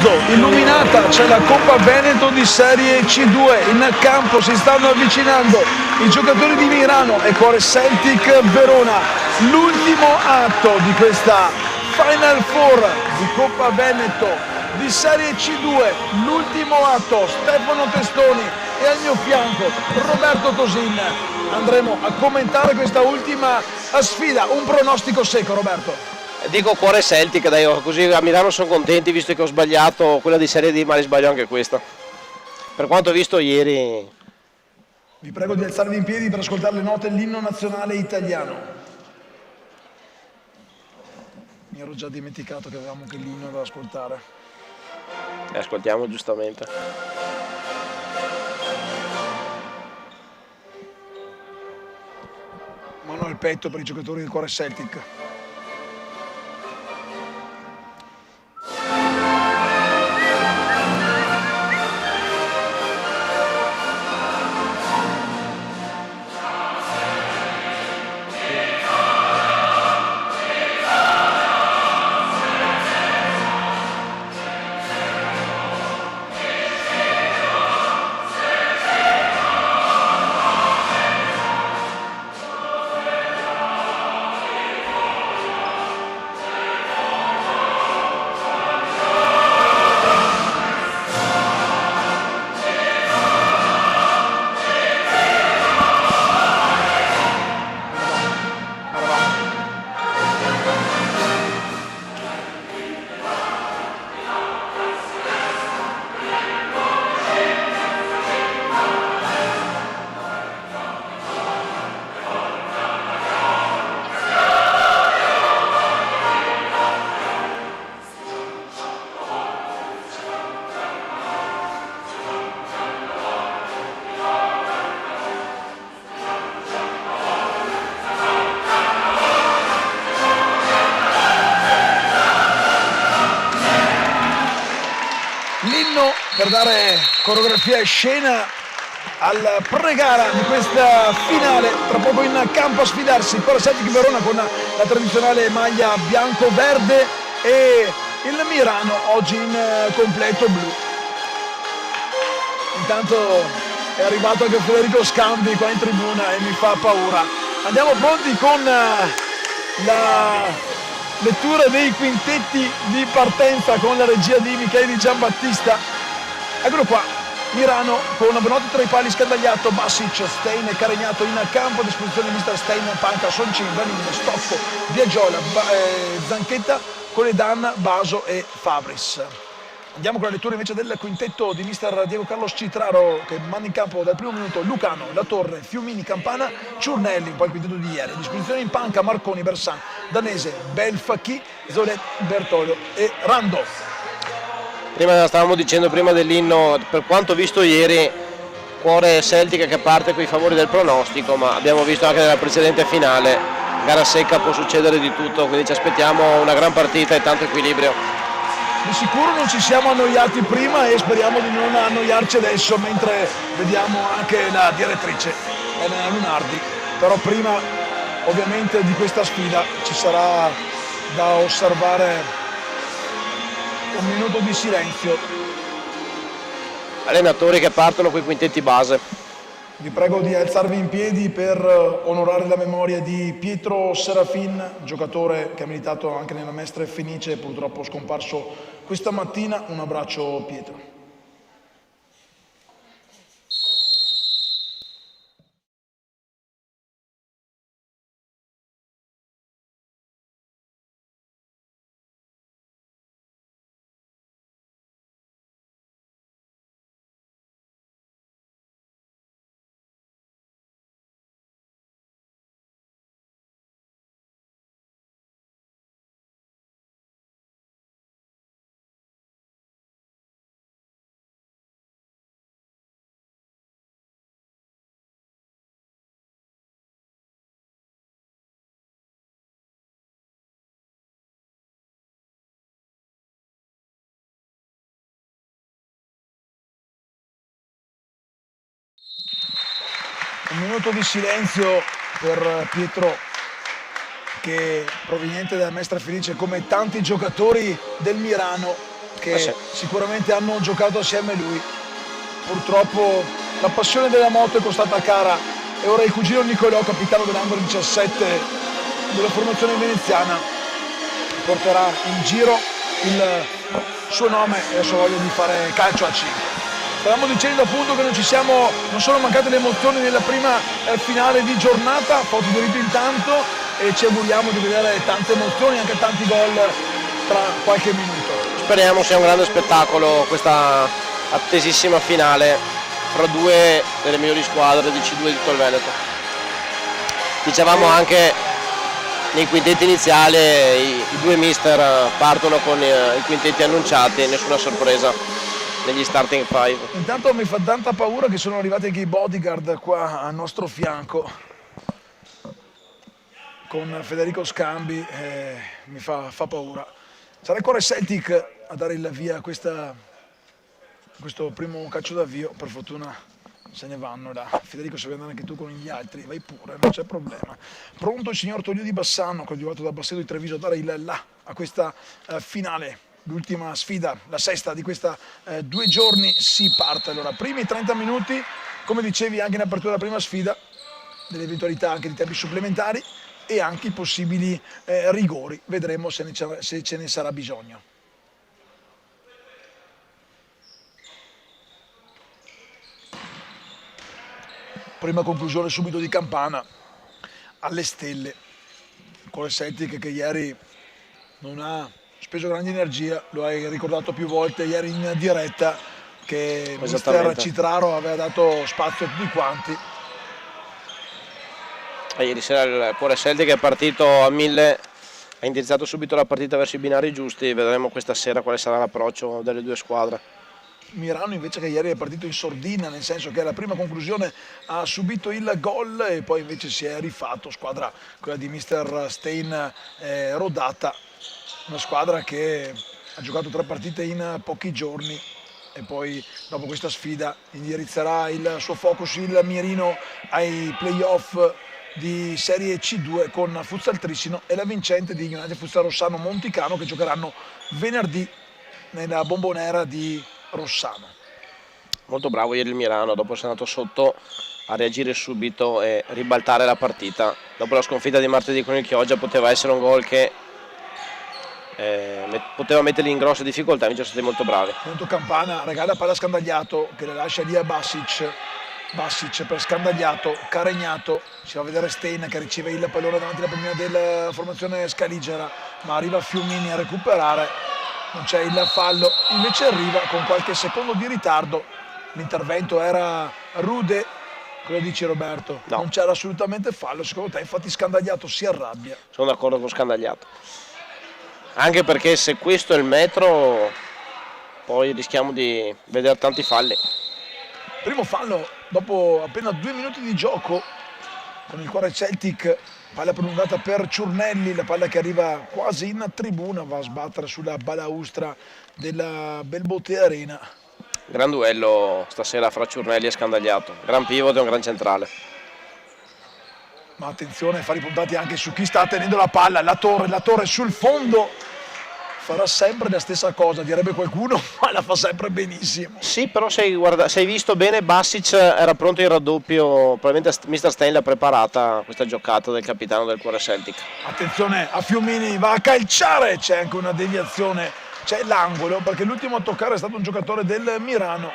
mezzo, illuminata, c'è la Coppa Veneto di Serie C2, in campo si stanno avvicinando i giocatori di Mirano e Cuore Celtic Verona, l'ultimo atto di questa Final Four di Coppa Veneto di Serie C2, l'ultimo atto, Stefano Testoni e al mio fianco Roberto Tosin. Andremo a commentare questa ultima sfida, un pronostico secco, Roberto. Dico Cuore Celtic, dai, così a Milano sono contenti visto che ho sbagliato quella di Serie D, ma sbaglio anche questa. Per quanto ho visto ieri. Vi prego di alzarvi in piedi per ascoltare le note dell'inno nazionale italiano. Mi ero già dimenticato che avevamo anche l'inno da ascoltare. Ascoltiamo giustamente. Mano al petto per i giocatori del Cuore Celtic. Per dare coreografia e scena al pre-gara di questa finale, tra poco in campo a sfidarsi il Cuore Celtic Verona con la tradizionale maglia bianco-verde e il Mirano oggi in completo blu. Intanto è arrivato anche Federico Scambi qua in tribuna e mi fa paura. Andiamo pronti con la lettura dei quintetti di partenza con la regia di Michele Di Giambattista. Eccolo qua, Mirano con Benotti tra i pali, scandagliato, Basic, Stein e Caregnato in campo, a disposizione di mister Stein, Panca, Soncin, Vanini, Stocco, Biagiola, Zanchetta, Coledan, Baso e Fabris. Andiamo con la lettura invece del quintetto di mister Diego Carlos Citraro che manda in campo dal primo minuto Lucano, La Torre, Fiumini, Campana, Ciurnelli, un po' il quintetto di ieri, a disposizione in panca Marconi, Bersan, Danese, Belfacchi, Zolet, Bertolio e Rando. Stavamo dicendo prima dell'inno, per quanto visto ieri, Cuore Celtic che parte con i favori del pronostico, ma abbiamo visto anche nella precedente finale, gara secca, può succedere di tutto, quindi ci aspettiamo una gran partita e tanto equilibrio. Di sicuro non ci siamo annoiati prima e speriamo di non annoiarci adesso mentre vediamo anche la direttrice Elena Lunardi, però prima ovviamente di questa sfida ci sarà da osservare un minuto di silenzio. Allenatori che partono con i quintetti base. Vi prego di alzarvi in piedi per onorare la memoria di Pietro Serafin, giocatore che ha militato anche nella Mestre Fenice, purtroppo scomparso questa mattina. Un abbraccio Pietro. Un minuto di silenzio per Pietro, che proveniente dalla Mestre Fenice, come tanti giocatori del Mirano, che sì. sicuramente hanno giocato assieme a lui. Purtroppo la passione della moto è costata cara e ora il cugino Nicolò, capitano dell'Under 17 della formazione veneziana, porterà in giro il suo nome e la sua voglia di fare calcio a 5. Stavamo dicendo appunto che non sono mancate le emozioni nella prima finale di giornata, foto di rito intanto, e ci auguriamo di vedere tante emozioni, anche tanti gol tra qualche minuto. Speriamo sia un grande spettacolo questa attesissima finale fra due delle migliori squadre di C2 di tutto il Veneto. Dicevamo anche nei quintetti iniziali i due mister partono con i quintetti annunciati, nessuna sorpresa negli starting five. Intanto mi fa tanta paura che sono arrivati anche i bodyguard qua al nostro fianco con Federico Scambi, mi fa paura. Sarà ancora il Celtic a dare il via a questo primo calcio d'avvio, per fortuna se ne vanno là. Federico, se vuoi andare anche tu con gli altri, vai pure, non c'è problema. Pronto il signor Toglio di Bassano, coadiuvato da Bassetto di Treviso, a dare il là a questa finale, l'ultima sfida, la sesta di questa 2 giorni. Si parte allora, primi 30 minuti, come dicevi anche in apertura della prima sfida, delle eventualità anche di tempi supplementari e anche i possibili rigori, vedremo se ce ne sarà bisogno. Prima conclusione subito di Campana, alle stelle, con il Celtic che ieri non ha speso grande energia, lo hai ricordato più volte ieri in diretta, che mister Citraro aveva dato spazio a tutti quanti. Ieri sera il Cuore Celtic è partito a 1000, ha indirizzato subito la partita verso i binari giusti, vedremo questa sera quale sarà l'approccio delle due squadre. Mirano invece, che ieri è partito in sordina, nel senso che alla prima conclusione ha subito il gol e poi invece si è rifatto, squadra quella di mister Stein rodata, una squadra che ha giocato 3 partite in pochi giorni e poi dopo questa sfida indirizzerà il suo focus, il mirino, ai playoff di Serie C2 con Futsal Trissino e la vincente di United Futsal Rossano Monticano, che giocheranno venerdì nella bombonera di Rossano. Molto bravo ieri il Mirano, dopo essere andato sotto, a reagire subito e ribaltare la partita. Dopo la sconfitta di martedì con il Chioggia poteva essere un gol che poteva metterli in grosse difficoltà, invece sono stati molto bravi. Momento Campana, regala palla a Scandagliato che la lascia lì a Basic per Scandagliato, Caregnato, si va a vedere Stein che riceve il pallone davanti alla prima della formazione scaligera, ma arriva Fiumini a recuperare, non c'è il fallo, invece arriva con qualche secondo di ritardo, l'intervento era rude, cosa dici Roberto? No. Non c'era assolutamente fallo, secondo te? Infatti Scandagliato si arrabbia. Sono d'accordo con Scandagliato, anche perché se questo è il metro poi rischiamo di vedere tanti falli. Primo fallo dopo appena 2 minuti di gioco con il Cuore Celtic, palla prolungata per Ciurnelli, la palla che arriva quasi in tribuna, va a sbattere sulla balaustra della Belbote Arena. Gran duello stasera fra Ciurnelli e Scandagliato, gran pivot e un gran centrale. Ma attenzione, fari puntati anche su chi sta tenendo la palla, la torre sul fondo. Farà sempre la stessa cosa, direbbe qualcuno, ma la fa sempre benissimo. Sì, però se hai visto bene, Basic era pronto in raddoppio, probabilmente Mr. Stein l'ha preparata questa giocata del capitano del Cuore Celtic. Attenzione a Fiumini, va a calciare, c'è anche una deviazione, c'è l'angolo, perché l'ultimo a toccare è stato un giocatore del Mirano,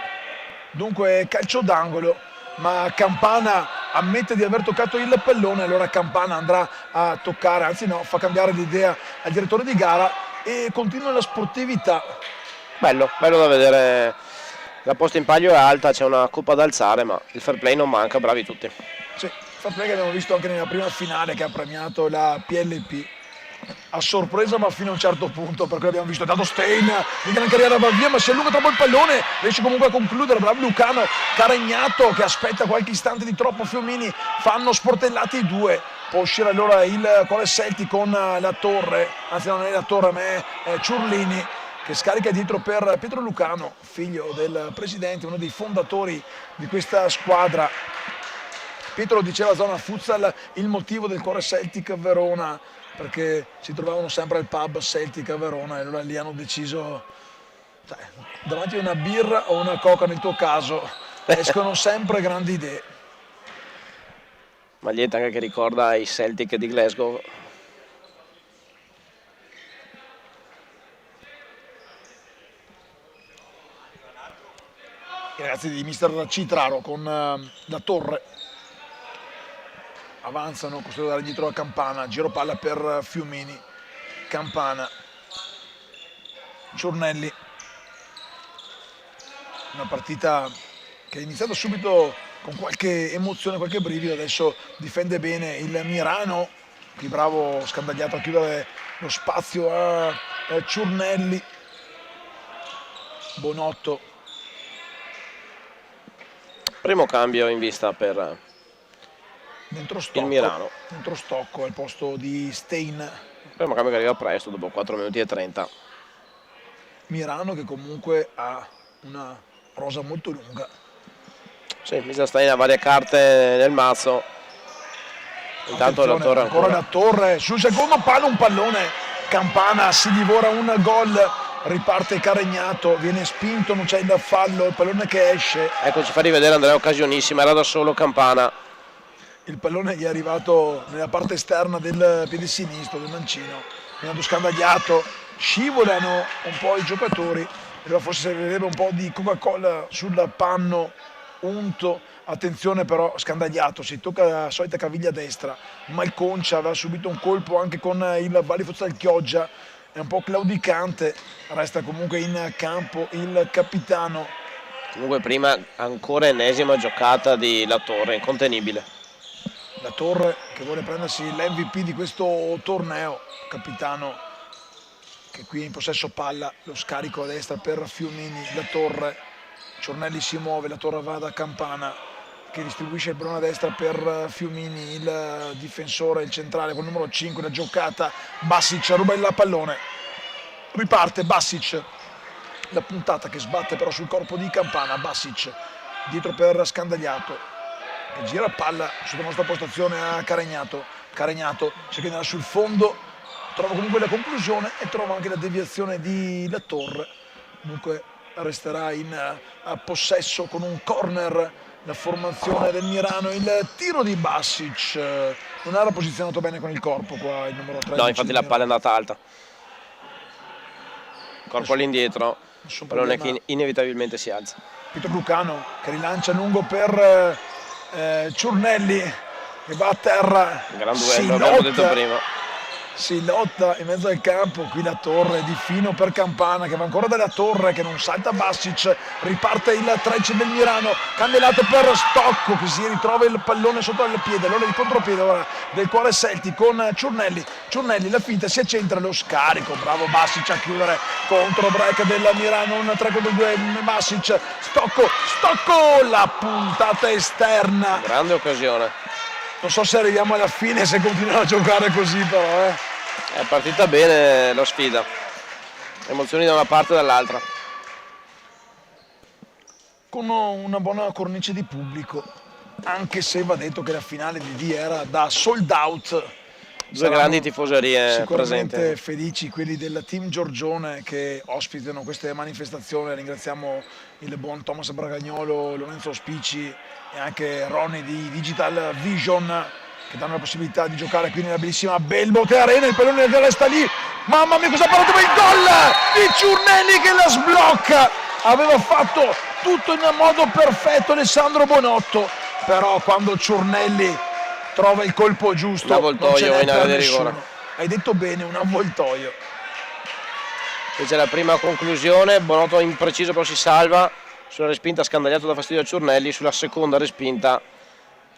dunque calcio d'angolo, ma Campana ammette di aver toccato il pallone, allora Campana andrà a toccare, anzi no, fa cambiare l'idea al direttore di gara, e continua la sportività. Bello da vedere, la posta in palio è alta, c'è una coppa da alzare, ma il fair play non manca, bravi tutti. Sì, fair play che abbiamo visto anche nella prima finale che ha premiato la PLP. A sorpresa ma fino a un certo punto, perché abbiamo visto dato Stein, in gran carriera va via, ma si allunga troppo il pallone, riesce comunque a concludere, bravo Lucano, Caregnato che aspetta qualche istante di troppo, Fiumini, fanno sportellati i due. Può uscire allora il Cuore Celtic con la torre, anzi non è la torre ma è Ciurlini che scarica dietro per Pietro Lucano, figlio del presidente, uno dei fondatori di questa squadra. Pietro lo diceva a Zona Futsal, il motivo del Cuore Celtic Verona, perché si trovavano sempre al pub Celtic a Verona e allora lì hanno deciso Cioè, davanti a una birra o una coca nel tuo caso escono sempre grandi idee. Maglietta anche che ricorda i Celtic di Glasgow. I ragazzi di mister Citraro con la Torre avanzano, costretto dare dietro a Campana, giro palla per Fiumini, Campana, Ciurnelli. Una partita che è iniziata subito con qualche emozione, qualche brivido, adesso difende bene il Mirano, qui bravo Scandagliato a chiudere lo spazio a Ciurnelli, Bonotto. Primo cambio in vista per Dentro il Mirano. dentro Stocco al posto di Stein. Primo cambio che arriva presto, dopo 4 minuti e 30. Mirano che comunque ha una rosa molto lunga. Sì, mister Stein ha varie carte nel mazzo. Intanto la Torre ancora la Torre sul secondo palo, un pallone. Campana si divora un gol. Riparte Caregnato, viene spinto, non c'è il fallo, il pallone che esce. Ecco, ci fa rivedere Andrea occasionissima, era da solo Campana. Il pallone gli è arrivato nella parte esterna del piede sinistro del mancino, è Scandagliato, scivolano un po' i giocatori, allora forse servirebbe un po' di Coca-Cola sul panno unto. Attenzione però, Scandagliato, si tocca la solita caviglia destra, Malconcia aveva subito un colpo anche con il Valifozza del Chioggia, è un po' claudicante, resta comunque in campo il capitano. Comunque prima ancora ennesima giocata di La Torre, incontenibile. La Torre che vuole prendersi l'MVP di questo torneo, capitano che qui è in possesso palla, lo scarico a destra per Fiumini, La Torre, Ciurnelli si muove, La Torre va da Campana che distribuisce il pallone a destra per Fiumini, il difensore, il centrale con il numero 5, la giocata, Basic ruba il pallone, riparte Basic, la puntata che sbatte però sul corpo di Campana, Basic dietro per Scandagliato che gira palla sotto la nostra postazione a Caregnato, Caregnato cerca di andare sul fondo, trova comunque la conclusione e trova anche la deviazione di La Torre, dunque resterà in possesso con un corner la formazione del Mirano, il tiro di Basic, non era posizionato bene con il corpo qua il numero 13. No, infatti la palla è andata alta, corpo all'indietro, pallone che inevitabilmente si alza. Pietro Lucano che rilancia lungo per Ciurnelli che va a terra, Gran duello, abbiamo detto prima. Si lotta in mezzo al campo, qui La Torre di fino per Campana che va ancora dalla Torre che non salta Basic, riparte il trecce del Mirano, candellato per Stocco che si ritrova il pallone sotto al piede, allora il contropiede ora del cuore Celtic con Ciurnelli, Ciurnelli la finta si accentra, lo scarico, bravo Basic a chiudere contro break del Mirano, un 3 contro 2 Basic, Stocco, la puntata esterna. Grande occasione. Non so se arriviamo alla fine se continuano a giocare così però. È partita bene la sfida. Emozioni da una parte e dall'altra. Con una buona cornice di pubblico, anche se va detto che la finale di D era da sold out. Due grandi tifoserie sicuramente presenti. Felici quelli del team Giorgione che ospitano queste manifestazioni. Ringraziamo il buon Thomas Bragagnolo, Lorenzo Spici e anche Ronny di Digital Vision che danno la possibilità di giocare qui nella bellissima Belbote Arena. Il pallone resta lì, mamma mia cosa ha parato, per il gol di Ciurnelli che la sblocca, aveva fatto tutto in modo perfetto Alessandro Bonotto, però quando Ciurnelli trova il colpo giusto, un avvoltoio in area di rigore. Hai detto bene, un avvoltoio. C'è la prima conclusione, Bonotto impreciso però si salva, sulla respinta Scandagliato da fastidio a Ciurnelli, sulla seconda respinta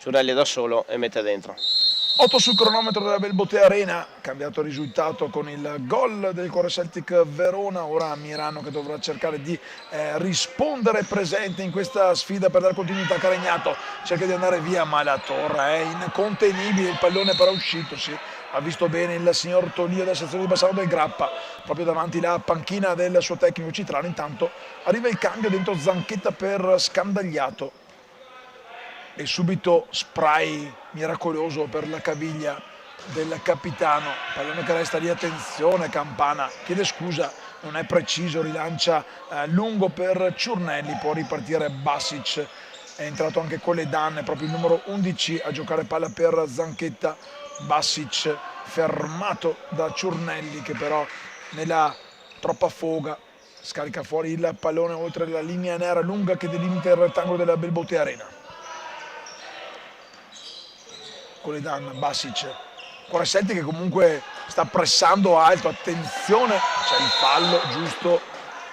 Ciurnelli è da solo e mette dentro. 8 sul cronometro della Belbote Arena, cambiato il risultato con il gol del Cuore Celtic Verona, ora Mirano che dovrà cercare di rispondere presente in questa sfida per dare continuità a Caregnato, cerca di andare via ma La Torre è incontenibile, il pallone però è uscito, sì. Ha visto bene il signor Tolio della sezione di Bassano del Grappa, proprio davanti la panchina del suo tecnico Citrano. Intanto arriva il cambio dentro Zanchetta per Scandagliato e subito spray miracoloso per la caviglia del capitano, pallone che resta lì, attenzione Campana, chiede scusa non è preciso, rilancia lungo per Ciurnelli, può ripartire Basic, è entrato anche Coledan, è proprio il numero 11 a giocare palla per Zanchetta. Basic fermato da Ciurnelli che però nella troppa foga scarica fuori il pallone oltre la linea nera lunga che delimita il rettangolo della Belbote Arena. Coledan, Basic, Corasetti che comunque sta pressando alto, attenzione, c'è il fallo giusto,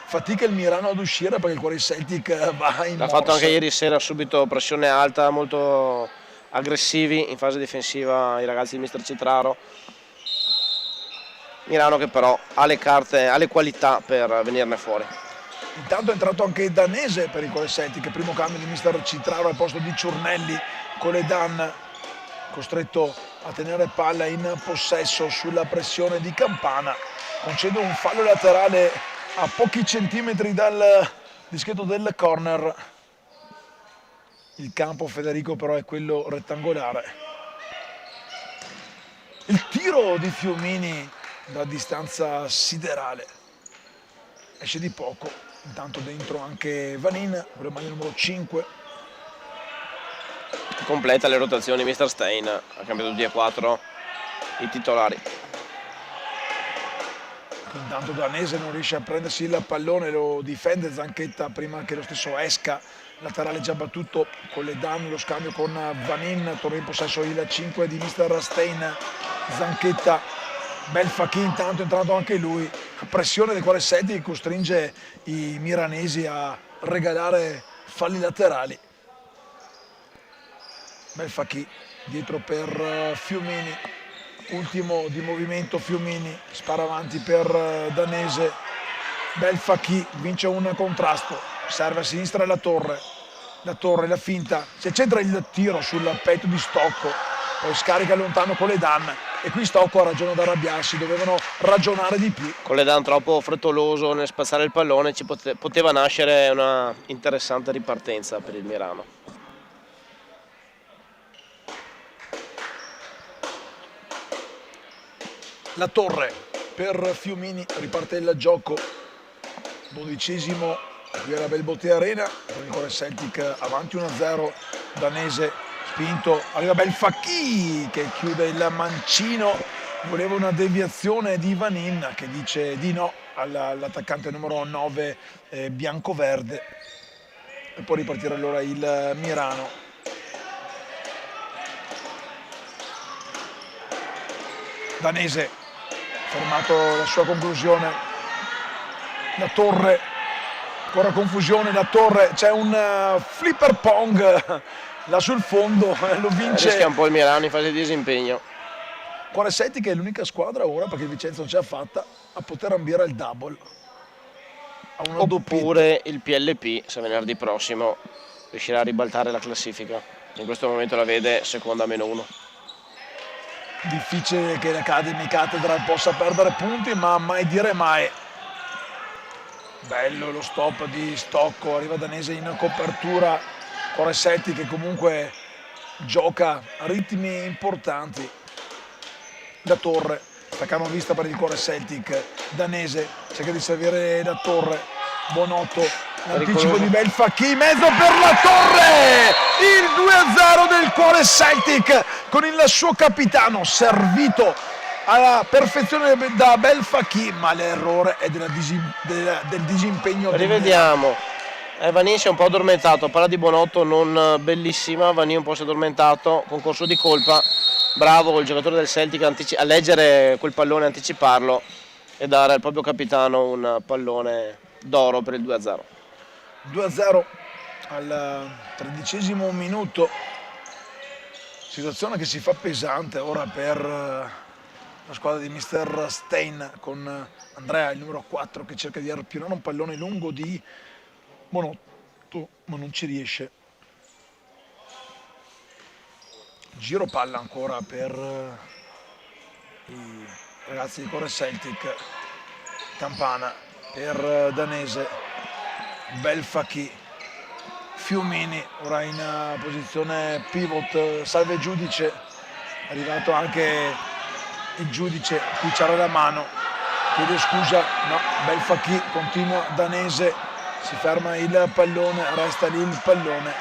fatica il Mirano ad uscire perché il Cuore Celtic va in L'ha fatto anche ieri sera, subito pressione alta, molto aggressivi in fase difensiva i ragazzi di Mister Citraro. Mirano che però ha le carte, ha le qualità per venirne fuori. Intanto è entrato anche Danese per il Cuore Celtic, primo cambio di Mister Citraro al posto di Ciurnelli. Coledan costretto a tenere palla in possesso sulla pressione di Campana, concede un fallo laterale a pochi centimetri dal dischetto del corner. Il campo Federico però è quello rettangolare. Il tiro di Fiumini da distanza siderale esce di poco, intanto dentro anche Vanin, con la maglia numero 5. Completa le rotazioni Mister Stein, ha cambiato 2-4 i titolari. Intanto Danese non riesce a prendersi il pallone, lo difende Zanchetta prima che lo stesso esca, laterale già battuto con le danni, lo scambio con Vanin, torna in possesso il 5 di Mister Stein. Zanchetta, bel Facchi intanto, è entrato anche lui, pressione del Cuore Celtic costringe i miranesi a regalare falli laterali. Bel Facchi dietro per Fiumini, ultimo di movimento Fiumini, spara avanti per Danese. Bel Facchi vince un contrasto, serve a sinistra la Torre, la finta, si accentra il tiro sul petto di Stocco, poi scarica lontano Coledan e qui Stocco ha ragione ad arrabbiarsi, dovevano ragionare di più. Coledan troppo frettoloso nel spazzare il pallone, ci poteva nascere una interessante ripartenza per il Mirano. La Torre per Fiumini, riparte il gioco, 12esimo qui alla Belbote Arena, con il Cuore Celtic avanti 1-0, Danese spinto, arriva Bel Facchi che chiude il mancino, voleva una deviazione di Vanin che dice di no all'attaccante numero 9 bianco-verde e può ripartire allora il Mirano. Danese fermato la sua conclusione, la Torre, ancora confusione, la Torre, c'è un flipper pong là sul fondo, lo vince. Rischia un po' il Mirano in fase di disimpegno. Cuore Celtic è l'unica squadra ora, perché il Vicenza non ce l'ha fatta, a poter ambire al double. Oppure il PLP, se venerdì prossimo riuscirà a ribaltare la classifica. In questo momento la vede seconda a -1. Difficile che l'Academy Cathedral possa perdere punti, ma mai dire mai. Bello lo stop di Stocco, arriva Danese in copertura, Cuore Celtic che comunque gioca a ritmi importanti. La Torre, staccano vista per il Cuore Celtic, Danese cerca di servire la Torre, Bonotto, l'anticipo di Bel Facchi, mezzo per la Torre, il 2-0 del Cuore Celtic con il suo capitano servito alla perfezione da Bel Facchi, ma l'errore è del disimpegno. Rivediamo, Vanin si è un po' addormentato, parla di Bonotto non bellissima, Vanin un po' si è addormentato, concorso di colpa, bravo il giocatore del Celtic a leggere quel pallone, anticiparlo e dare al proprio capitano un pallone d'oro per il 2-0. 2-0 al 13esimo minuto, situazione che si fa pesante ora per la squadra di Mister Stein con Andrea, il numero 4, che cerca di arpionare un pallone lungo di Bonotto, ma non ci riesce. Giro palla ancora per i ragazzi di Cuore Celtic, Campana per Danese, Bel Facchi, Fiumini ora in posizione pivot, salve Giudice, è arrivato anche il Giudice, qui c'era la mano, chiede scusa, no, Belfacchi continua, Danese, si ferma il pallone, resta lì il pallone.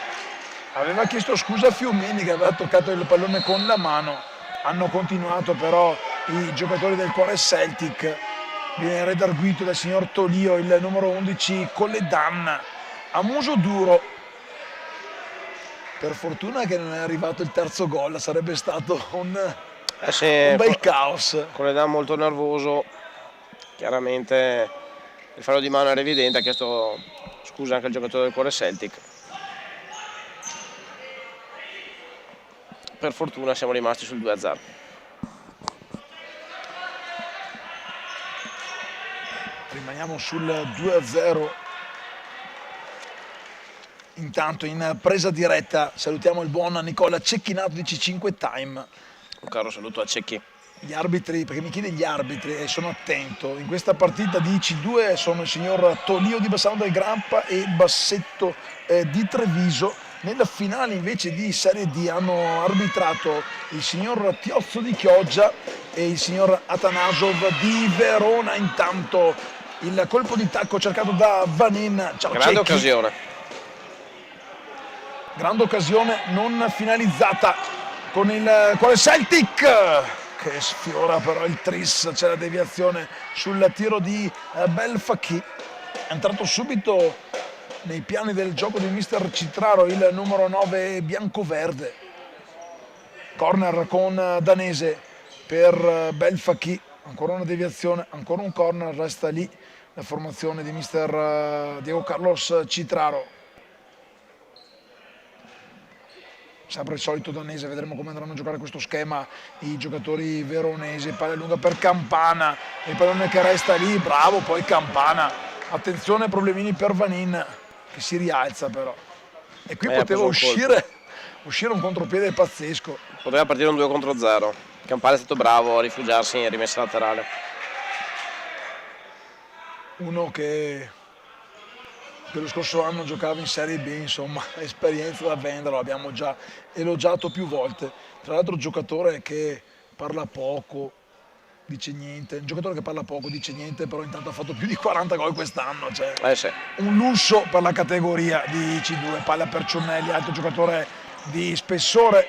Aveva chiesto scusa a Fiumini che aveva toccato il pallone con la mano, hanno continuato però i giocatori del Cuore Celtic, viene redarguito dal signor Tolio, il numero 11 Colledan, a muso duro. Per fortuna che non è arrivato il terzo gol, sarebbe stato un bel caos. Colledan molto nervoso, chiaramente il fallo di mano era evidente, ha chiesto scusa anche il giocatore del Cuore Celtic. Per fortuna siamo rimasti sul 2-0. Rimaniamo sul 2-0. Intanto in presa diretta salutiamo il buon Nicola Cecchinato di C5 Time. Un caro saluto a Cecchi. Gli arbitri, perché mi chiede gli arbitri e sono attento, in questa partita di C2 sono il signor Tolio di Bassano del Grampa e Bassetto di Treviso. Nella finale invece di Serie D hanno arbitrato il signor Tiozzo di Chioggia e il signor Atanasov di Verona. Intanto il colpo di tacco cercato da Vanin. Ciao, grande Cecchi. occasione. Grande occasione non finalizzata con il Cuore Celtic che sfiora però il tris, c'è la deviazione sul tiro di Belfacchi. È entrato subito nei piani del gioco di mister Citraro il numero 9 biancoverde. Corner con Danese per Belfacchi, ancora una deviazione, ancora un corner, resta lì la formazione di mister Diego Carlos Citraro. Sempre il solito Danese, vedremo come andranno a giocare questo schema i giocatori veronesi. Palla lunga per Campana, il pallone che resta lì, bravo poi Campana. Attenzione, problemini per Vanin che si rialza però. E qui poteva uscire un contropiede pazzesco. Poteva partire un 2-0. Campana è stato bravo a rifugiarsi in rimessa laterale. Uno che lo scorso anno giocava in Serie B, insomma, esperienza da vendere, l'abbiamo già elogiato più volte. Tra l'altro giocatore che parla poco, dice niente, un giocatore che parla poco, dice niente, però intanto ha fatto più di 40 gol quest'anno, cioè Sì. Un lusso per la categoria di C2, palla per Ciurnelli, altro giocatore di spessore,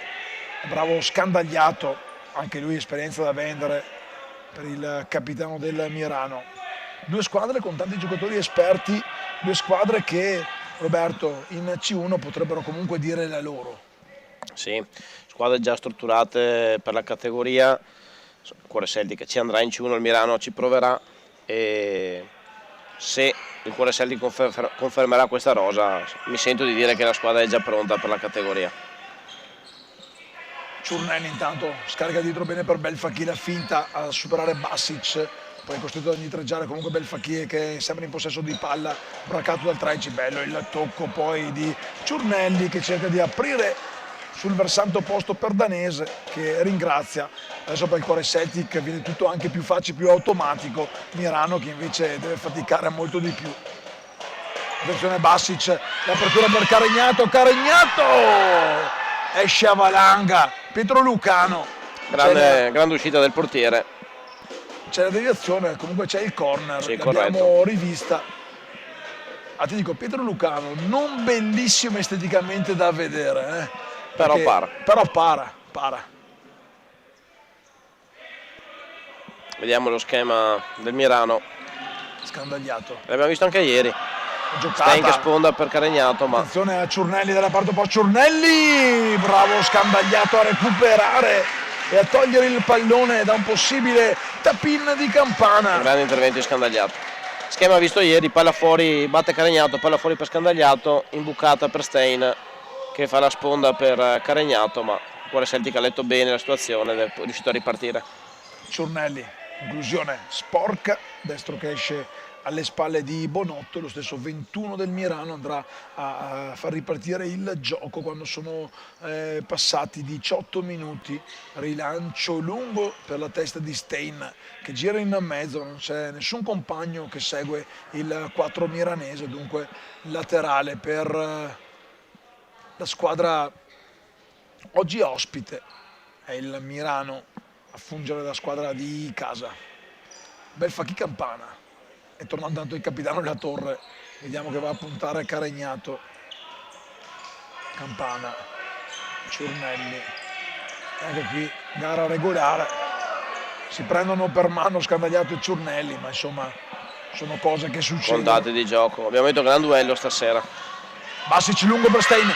bravo Scandagliato, anche lui esperienza da vendere per il capitano del Mirano. Due squadre con tanti giocatori esperti, due squadre che, Roberto, in C1 potrebbero comunque dire la loro. Sì, squadre già strutturate per la categoria. Il Cuore Celtic ci andrà in C1, il Mirano ci proverà e se il Cuore Celtic confermerà questa rosa mi sento di dire che la squadra è già pronta per la categoria. Ciurnelli intanto scarica dietro bene per Belfacchi, la finta a superare Basic, poi è costretto ad indietreggiare comunque Belfacchi che sembra in possesso di palla, braccato dal Treci, bello il tocco poi di Ciurnelli che cerca di aprire sul versante opposto per Danese che ringrazia. Adesso per il Cuore Celtic viene tutto anche più facile, più automatico, Mirano che invece deve faticare molto di più. Attenzione Basic, l'apertura per Caregnato, esce a valanga, Pietro Lucano. Grande uscita del portiere. C'è la deviazione, comunque c'è il corner, sì, l'abbiamo rivista. Ti dico, Pietro Lucano non bellissimo esteticamente da vedere, però para. Vediamo lo schema del Mirano. Scandagliato. L'abbiamo visto anche ieri. Stein che sponda per Caregnato, ma attenzione a Ciurnelli dalla parte opposta. Ciurnelli, bravo Scandagliato a recuperare e a togliere il pallone da un possibile tap-in di Campana. Grande intervento di Scandagliato. Schema visto ieri, palla fuori, batte Caregnato, palla fuori per Scandagliato, imbucata per Stein che fa la sponda per Caregnato, ma il Cuore Celtic ha letto bene la situazione ed è riuscito a ripartire. Ciurnelli, inclusione sporca, destro che esce alle spalle di Bonotto, lo stesso 21 del Mirano andrà a far ripartire il gioco quando sono passati 18 minuti. Rilancio lungo per la testa di Stein che gira in mezzo, non c'è nessun compagno che segue il 4 miranese, dunque laterale per la squadra oggi ospite. È il Mirano a fungere da squadra di casa. bel Facchi Campana, è tornato tanto il capitano della Torre, vediamo che va a puntare Caregnato, Campana, Ciurnelli, anche qui gara regolare, si prendono per mano Scandagliato e Ciurnelli, ma insomma sono cose che succedono. Ondate di gioco, abbiamo detto gran duello stasera. Bassic lungo per Stein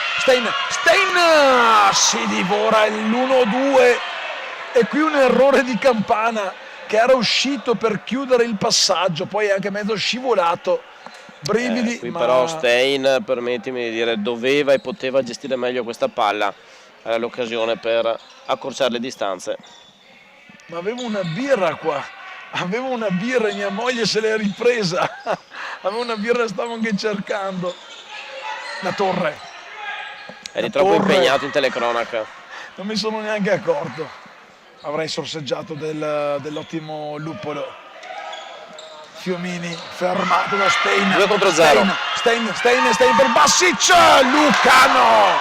si divora l'1-2 e qui un errore di Campana che era uscito per chiudere il passaggio, poi è anche mezzo scivolato, brividi. Qui ma... però Stein, permettimi di dire, doveva e poteva gestire meglio questa palla, era l'occasione per accorciare le distanze. Ma avevo una birra qua, avevo una birra e mia moglie se l'è ripresa, avevo una birra e stavo anche cercando. La Torre. Eri troppo impegnato in telecronaca. Non mi sono neanche accorto. Avrei sorseggiato dell'ottimo Luppolo. Fiumini fermato da Stein. 2 contro 0. Stein per Bassic. Lucano.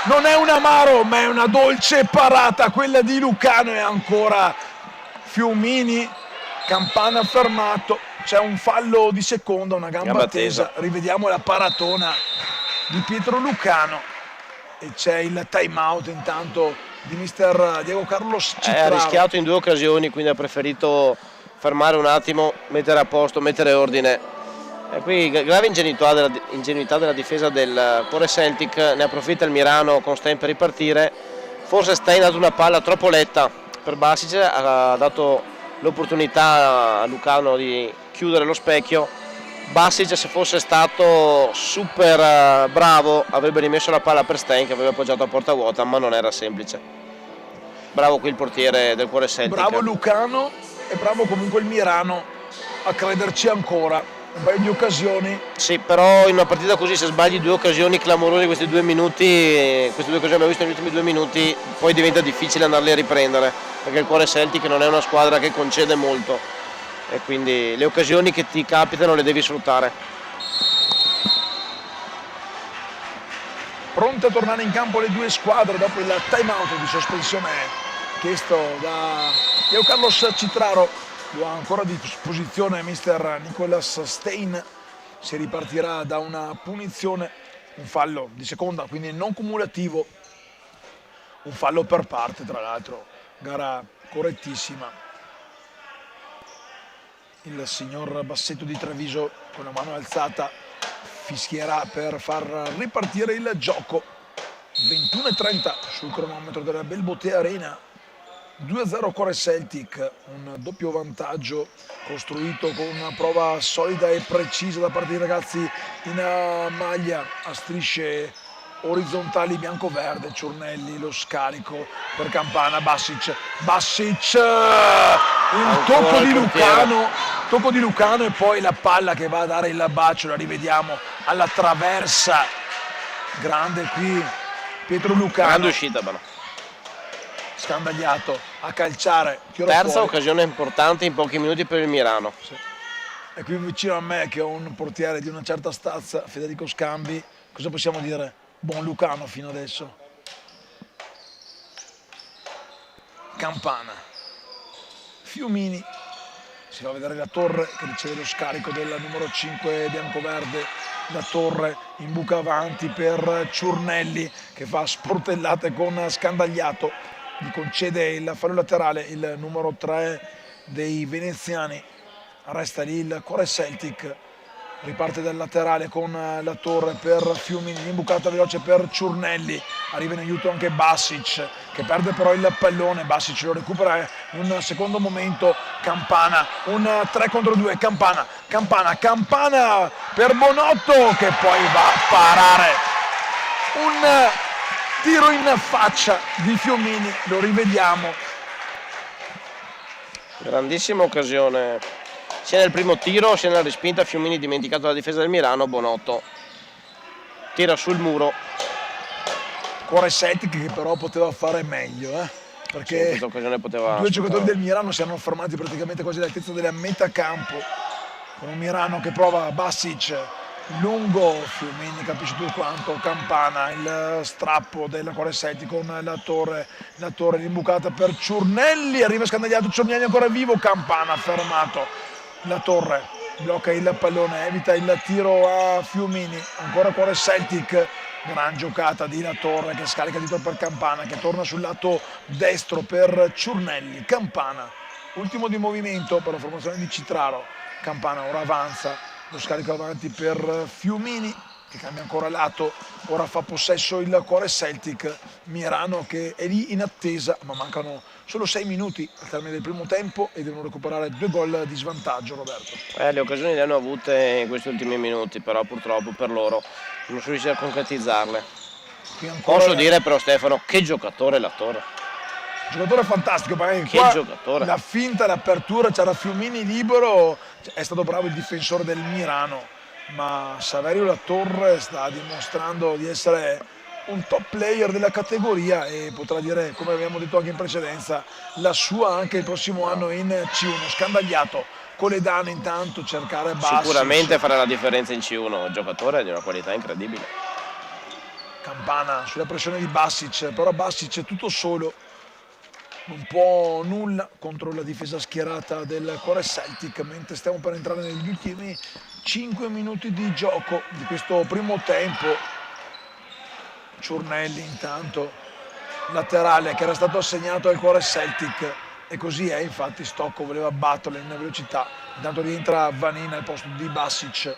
Non è un amaro, ma è una dolce parata quella di Lucano, e ancora Fiumini. Campana fermato. C'è un fallo di seconda, una gamba tesa. Rivediamo la paratona di Pietro Lucano e c'è il time out intanto di mister Diego Carlos Citraro. Ha rischiato in 2 occasioni, quindi ha preferito fermare un attimo, mettere a posto, mettere ordine. E qui grave ingenuità della difesa del Cuore Celtic, ne approfitta il Mirano con Stein per ripartire. Forse Stein ha dato una palla troppo letta per Bassic, ha dato l'opportunità a Lucano di chiudere lo specchio. Bassic, se fosse stato super bravo, avrebbe rimesso la palla per Stein che aveva appoggiato a porta vuota, ma non era semplice. Bravo qui il portiere del Cuore Celtic. Bravo Lucano e bravo comunque il Mirano a crederci ancora. Un paio di occasioni. Sì, però in una partita così, se sbagli 2 occasioni clamorose questi 2 minuti, queste 2 occasioni abbiamo visto negli ultimi 2 minuti, poi diventa difficile andarle a riprendere, perché il Cuore Celtic non è una squadra che concede molto. E quindi le occasioni che ti capitano le devi sfruttare. Pronte a tornare in campo le 2 squadre dopo il time out di sospensione chiesto da Diego Carlos Citraro. Lo ha ancora a disposizione mister Nicolas Stein. Si ripartirà da una punizione, un fallo di seconda, quindi non cumulativo, un fallo per parte, tra l'altro gara correttissima. Il signor Bassetto di Treviso con la mano alzata fischierà per far ripartire il gioco. 21:30 sul cronometro della Belbotea Arena. 2-0 Cuore Celtic, un doppio vantaggio costruito con una prova solida e precisa da parte dei ragazzi in maglia a strisce orizzontali bianco-verde. Ciurnelli, lo scarico per Campana, Bassic, il tocco di Lucano e poi la palla che va a dare il bacio, la rivediamo alla traversa, grande qui Pietro Lucano. Grande uscita però. Scandagliato a calciare. Terza occasione importante in pochi minuti per il Mirano. Sì. E qui vicino a me che ho un portiere di una certa stazza, Federico Scambi, cosa possiamo dire? Buon Lucano fino adesso. Campana. Fiumini. Si va a vedere la Torre che riceve lo scarico del numero 5 biancoverde. La Torre in buca avanti per Ciurnelli che fa sportellate con Scandagliato. Gli concede il fallo laterale il numero 3 dei veneziani. Resta lì il Cuore Celtic. Riparte dal laterale con la Torre per Fiumini, imbucata veloce per Ciurnelli, arriva in aiuto anche Bassic che perde però il pallone. Bassic lo recupera in un secondo momento. Campana, un 3 contro 2, Campana per Bonotto che poi va a parare un tiro in faccia di Fiumini, lo rivediamo. Grandissima occasione sia nel primo tiro sia nella respinta. Fiumini dimenticato la difesa del Mirano, Bonotto tira sul muro. Cuore Celtic che però poteva fare meglio, perché in questa occasione poteva 2 giocatori del Mirano si erano fermati praticamente quasi all'altezza della metà campo, con un Mirano che prova Bassic lungo, Fiumini capisce tutto quanto, Campana, il strappo della Coresetti con la torre l'imbucata per Ciurnelli, arriva scandagliato, Ciurnelli ancora vivo, Campana fermato, la torre blocca il pallone, evita il tiro a Fiumini, ancora cuore Celtic, gran giocata di La Torre che scarica di per Campana che torna sul lato destro per Ciurnelli, Campana, ultimo di movimento per la formazione di Citraro, Campana ora avanza, lo scarico avanti per Fiumini che cambia ancora lato, ora fa possesso il cuore Celtic, Mirano che è lì in attesa, ma mancano solo 6 minuti al termine del primo tempo e devono recuperare 2 gol di svantaggio, Roberto. Le occasioni le hanno avute in questi ultimi minuti, però purtroppo per loro non sono riusciti a concretizzarle. Posso dire però Stefano, che giocatore La Torre. Giocatore fantastico, perché che qua giocatore. La finta, l'apertura, c'era Fiumini libero, è stato bravo il difensore del Mirano, ma Saverio La Torre sta dimostrando di essere un top player della categoria e potrà dire, come abbiamo detto anche in precedenza, la sua anche il prossimo anno in C1. Scandagliato, Coledano intanto cercare Bassic. Sicuramente farà la differenza in C1, un giocatore di una qualità incredibile. Campana sulla pressione di Bassic, però Bassic è tutto solo, un po' nulla contro la difesa schierata del cuore Celtic, mentre stiamo per entrare negli ultimi 5 minuti di gioco di questo primo tempo. Ciurnelli intanto laterale che era stato assegnato al cuore Celtic e così è, infatti Stocco voleva batterlo in velocità, intanto rientra Vanina al posto di Bassic.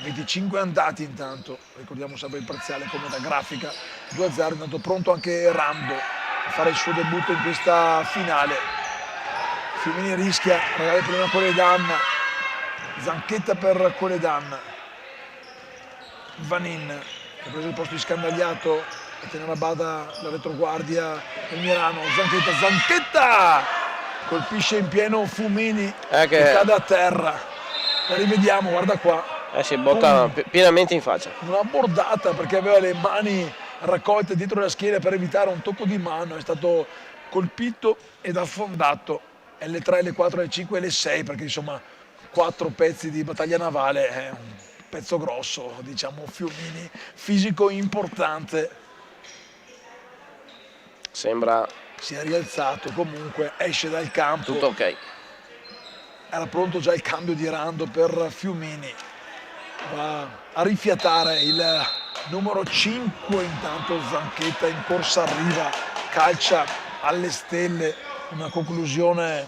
25 andati intanto, ricordiamo sempre il parziale come da grafica, 2-0, intanto pronto anche Rando a fare il suo debutto in questa finale. Fiumini rischia, regala il problema a Coledan, Zanchetta per Coledan, Vanin che ha preso il posto di Scandagliato e tenere a bada la retroguardia del Mirano, Zanchetta colpisce in pieno Fiumini che cade a terra, la rivediamo, guarda qua. Si botta pienamente in faccia. Una bordata perché aveva le mani raccolte dietro la schiena per evitare un tocco di mano, è stato colpito ed affondato. L3, L4, L5 e L6 perché insomma 4 pezzi di battaglia navale è un pezzo grosso, diciamo Fiumini, fisico importante. Sembra si è rialzato, comunque esce dal campo. Tutto ok. Era pronto già il cambio di Rando per Fiumini. Va a rifiatare il numero 5, intanto Zanchetta in corsa arriva, calcia alle stelle, una conclusione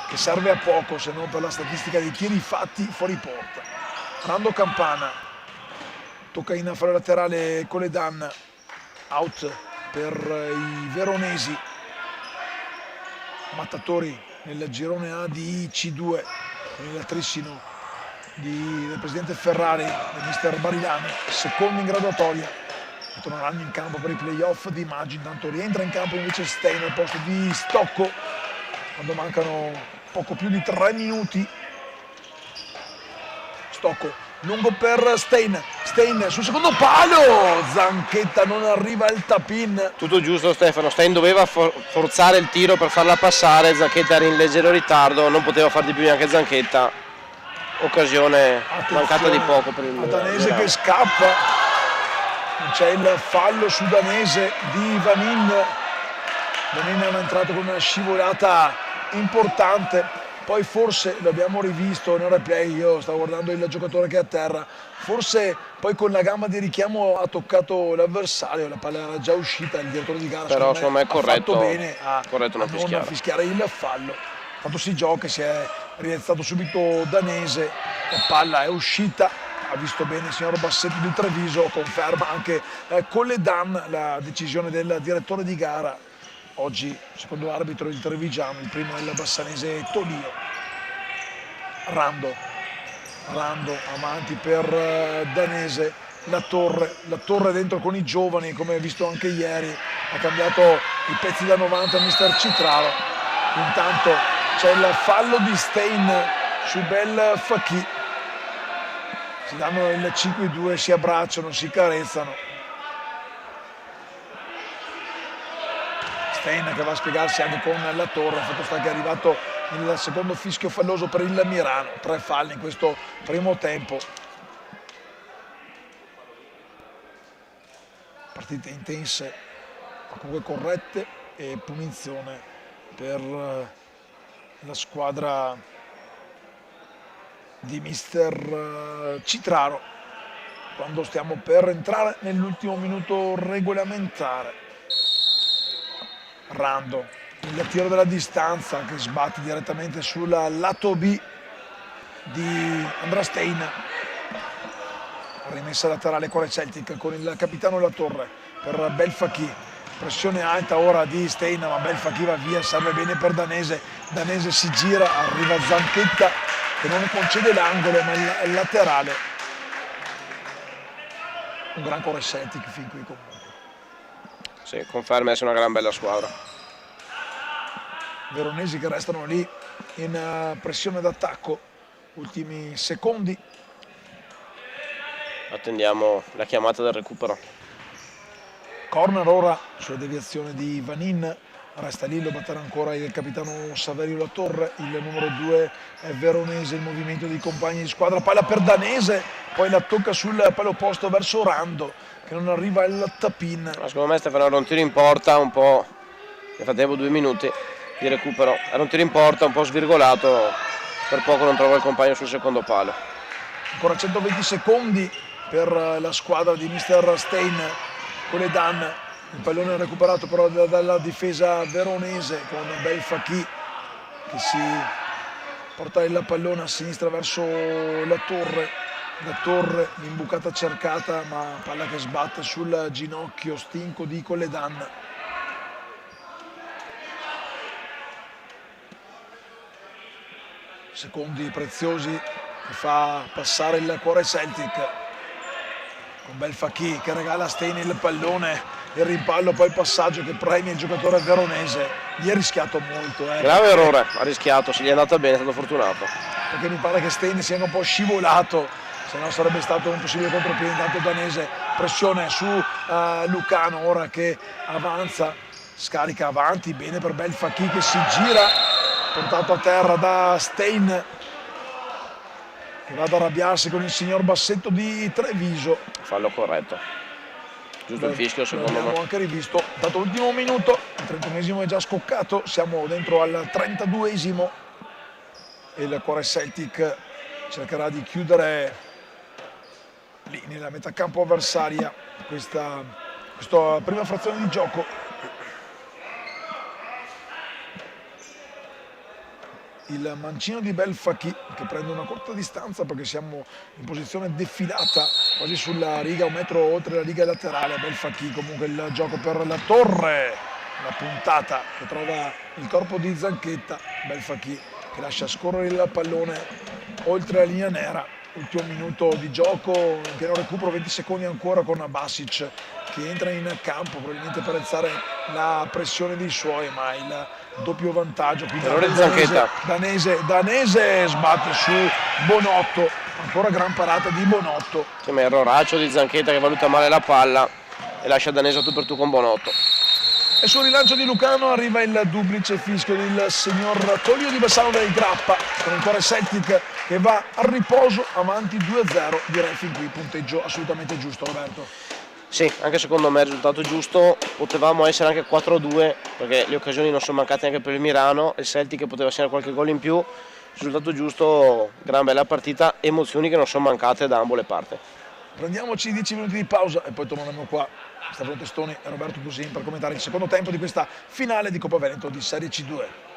che serve a poco se non per la statistica dei tiri fatti fuori porta. Rando Campana, tocca in affare laterale Coledan, out per i veronesi, Mattatori nel girone A di C2, nel trissino del presidente Ferrari, del mister Barilani, secondo in graduatoria, torneranno in campo per i playoff di maggio. Intanto rientra in campo invece Stein al posto di Stocco quando mancano poco più di 3 minuti. Stocco lungo per Stein sul secondo palo, Zanchetta non arriva al tap-in. Tutto giusto Stefano, Stein doveva forzare il tiro per farla passare, Zanchetta era in leggero ritardo, non poteva far di più neanche Zanchetta. Occasione mancata di poco per il Danese che scappa, c'è il fallo su Danese di Vanin. Vanin è entrato con una scivolata importante, poi forse l'abbiamo rivisto nel replay, io stavo guardando il giocatore che è a terra, forse poi con la gamba di richiamo ha toccato l'avversario, la palla era già uscita, il direttore di gara però secondo me è corretto, ha fatto bene a non fischiare il fallo. Tanto si gioca, si è rialzato subito Danese, la palla è uscita, ha visto bene il signor Bassetti di Treviso, conferma anche Coledan la decisione del direttore di gara. Oggi, secondo arbitro, il trevigiano, il primo è il bassanese Tolio. Rando avanti per Danese, la torre dentro con i giovani, come visto anche ieri, ha cambiato i pezzi da 90 mister Citraro. Intanto c'è il fallo di Stein su Bel Fakhi, si danno il 5-2, si abbracciano, si carezzano. Stein che va a spiegarsi anche con La Torre, il fatto sta che è arrivato il secondo fischio falloso per il Mirano, 3 falli in questo primo tempo. Partite intense, ma comunque corrette, e punizione per la squadra di mister Citraro quando stiamo per entrare nell'ultimo minuto regolamentare. Rando, il tiro della distanza che sbatte direttamente sul lato B di Andrastein. Rimessa laterale Cuore Celtic con il capitano La Torre per Belfacchi. Pressione alta ora di Stein, ma Belfacchi va via, serve bene per Danese. Danese si gira, arriva Zanchetta che non concede l'angolo, ma il laterale. Un gran Cuore Celtic fin qui comunque. Sì, conferma essere una gran bella squadra. Veronesi che restano lì in pressione d'attacco, ultimi secondi. Attendiamo la chiamata del recupero. Corner ora sulla deviazione di Vanin, resta lì, lo batterà ancora il capitano Saverio La Torre, il numero 2 è Veronese, il movimento dei compagni di squadra, palla per Danese, poi la tocca sul palo opposto verso Rando che non arriva al tap-in. Ma secondo me Stefano era un tiro in porta un po', nel frattempo 2 minuti di recupero, era un tiro in porta un po' svirgolato, per poco non trova il compagno sul secondo palo. Ancora 120 secondi per la squadra di mister Stein con le Dan, il pallone recuperato però dalla difesa veronese con Belfacchi che si porta il pallone a sinistra verso La Torre, l'imbucata cercata, ma palla che sbatte sul ginocchio stinco di Colledan. Secondi preziosi che fa passare il Cuore Celtic con Belfacchi che regala a Stein il pallone, il rimpallo, poi il passaggio che premia il giocatore veronese. Gli è rischiato molto. Grave errore, ha rischiato, se gli è andata bene, è stato fortunato. Perché mi pare che Stein sia un po' scivolato, se no sarebbe stato un possibile contropiede. Intanto Danese, pressione su Lucano ora che avanza, scarica avanti, bene per Belfacchi che si gira, portato a terra da Stein che va ad arrabbiarsi con il signor Bassetto di Treviso. Fallo corretto, giusto il fischio secondo me. L'abbiamo anche rivisto, dato l'ultimo minuto, il 31esimo è già scoccato, siamo dentro al 32esimo e il Cuore Celtic cercherà di chiudere lì nella metà campo avversaria questa prima frazione di gioco. Il mancino di Belfacchi che prende una corta distanza perché siamo in posizione defilata quasi sulla riga, un metro oltre la riga laterale. Belfacchi, comunque il gioco per La Torre, la puntata che trova il corpo di Zanchetta. Belfacchi che lascia scorrere il pallone oltre la linea nera. Ultimo minuto di gioco, in pieno recupero, 20 secondi ancora con Basic che entra in campo probabilmente per alzare la pressione dei suoi, ma il doppio vantaggio. Danese sbatte su Bonotto, ancora gran parata di Bonotto. Sì, ma erroraccio di Zanchetta che valuta male la palla e lascia Danese tu per tu con Bonotto. E sul rilancio di Lucano arriva il duplice fischio del signor Tolio di Bassano del Grappa con il Cuore Celtic che va al riposo avanti 2-0. Direi fin qui punteggio assolutamente giusto, Roberto. Sì, anche secondo me il risultato giusto, potevamo essere anche 4-2 perché le occasioni non sono mancate anche per il Mirano, il Celtic poteva segnare qualche gol in più, risultato giusto, gran bella partita, emozioni che non sono mancate da ambo le parti. Prendiamoci 10 minuti di pausa e poi torneremo qua, Stefano Testoni e Roberto Dusin per commentare il secondo tempo di questa finale di Coppa Veneto di Serie C2.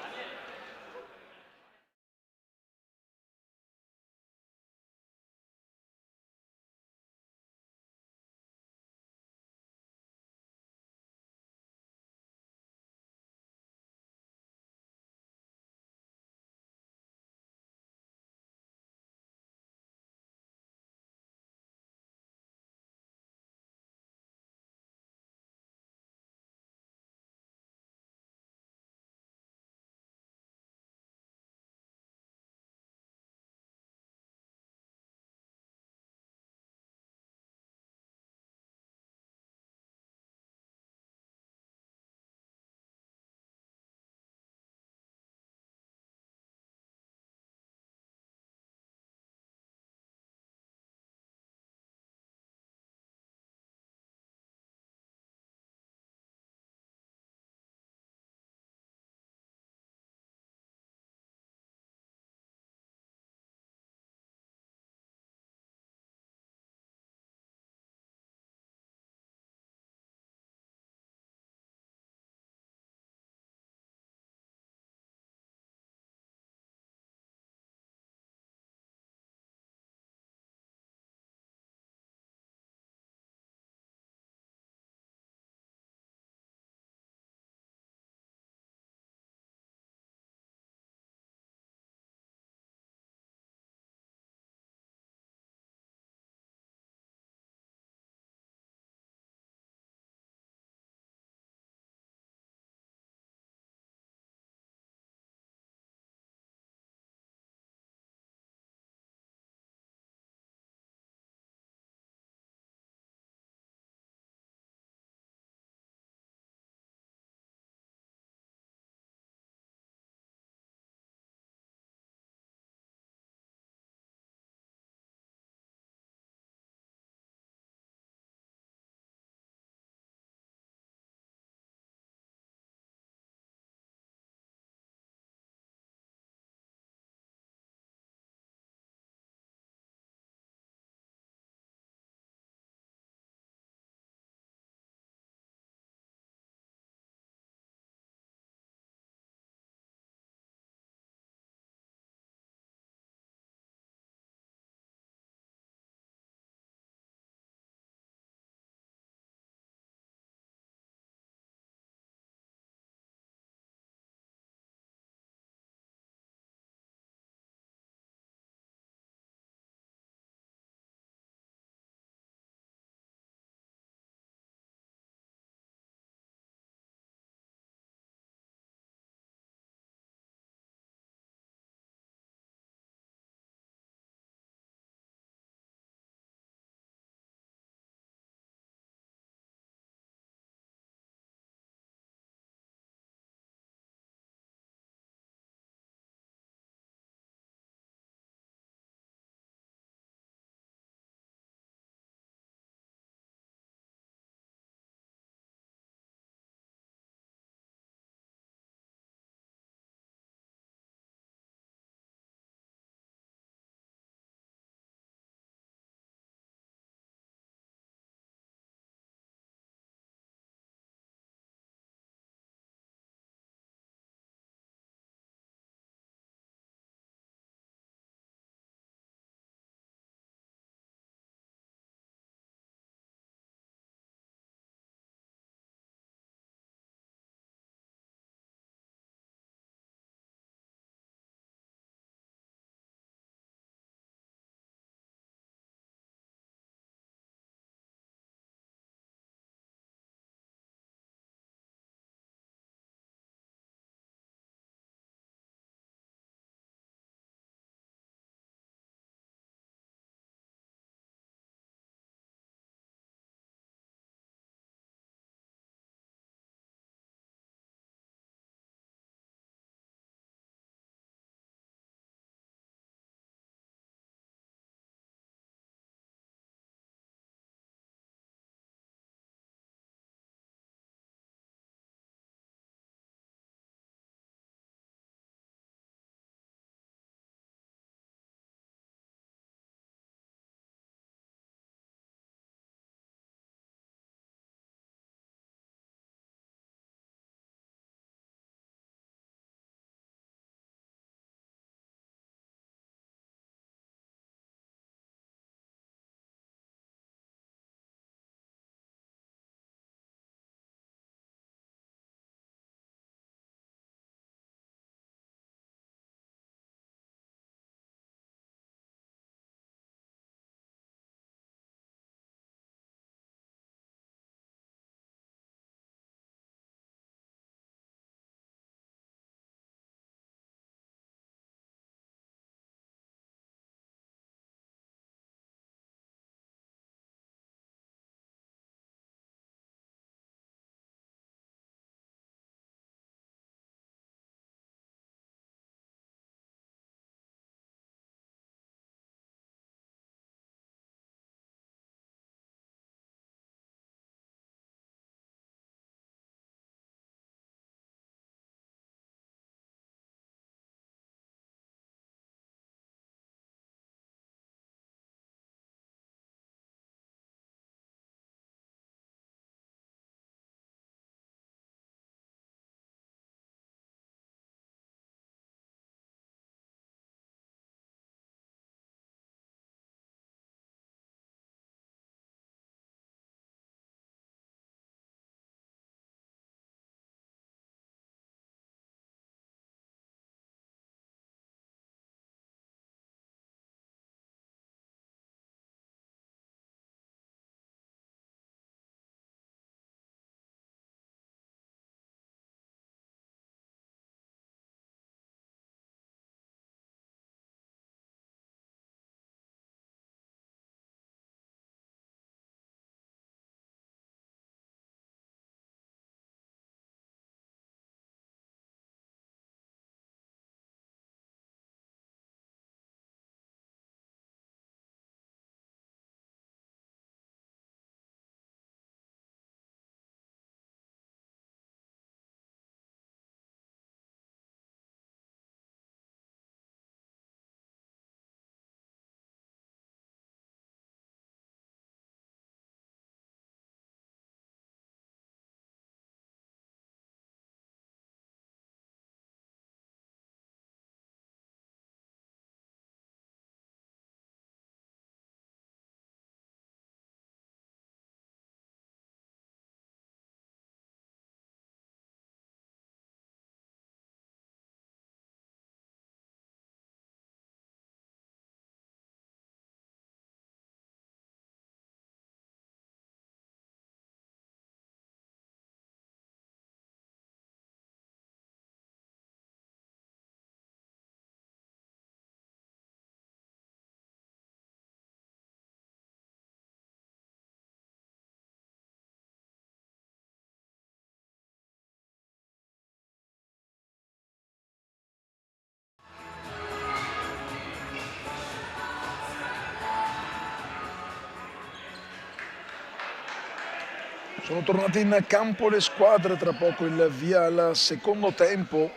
Sono tornate in campo le squadre, tra poco il via al secondo tempo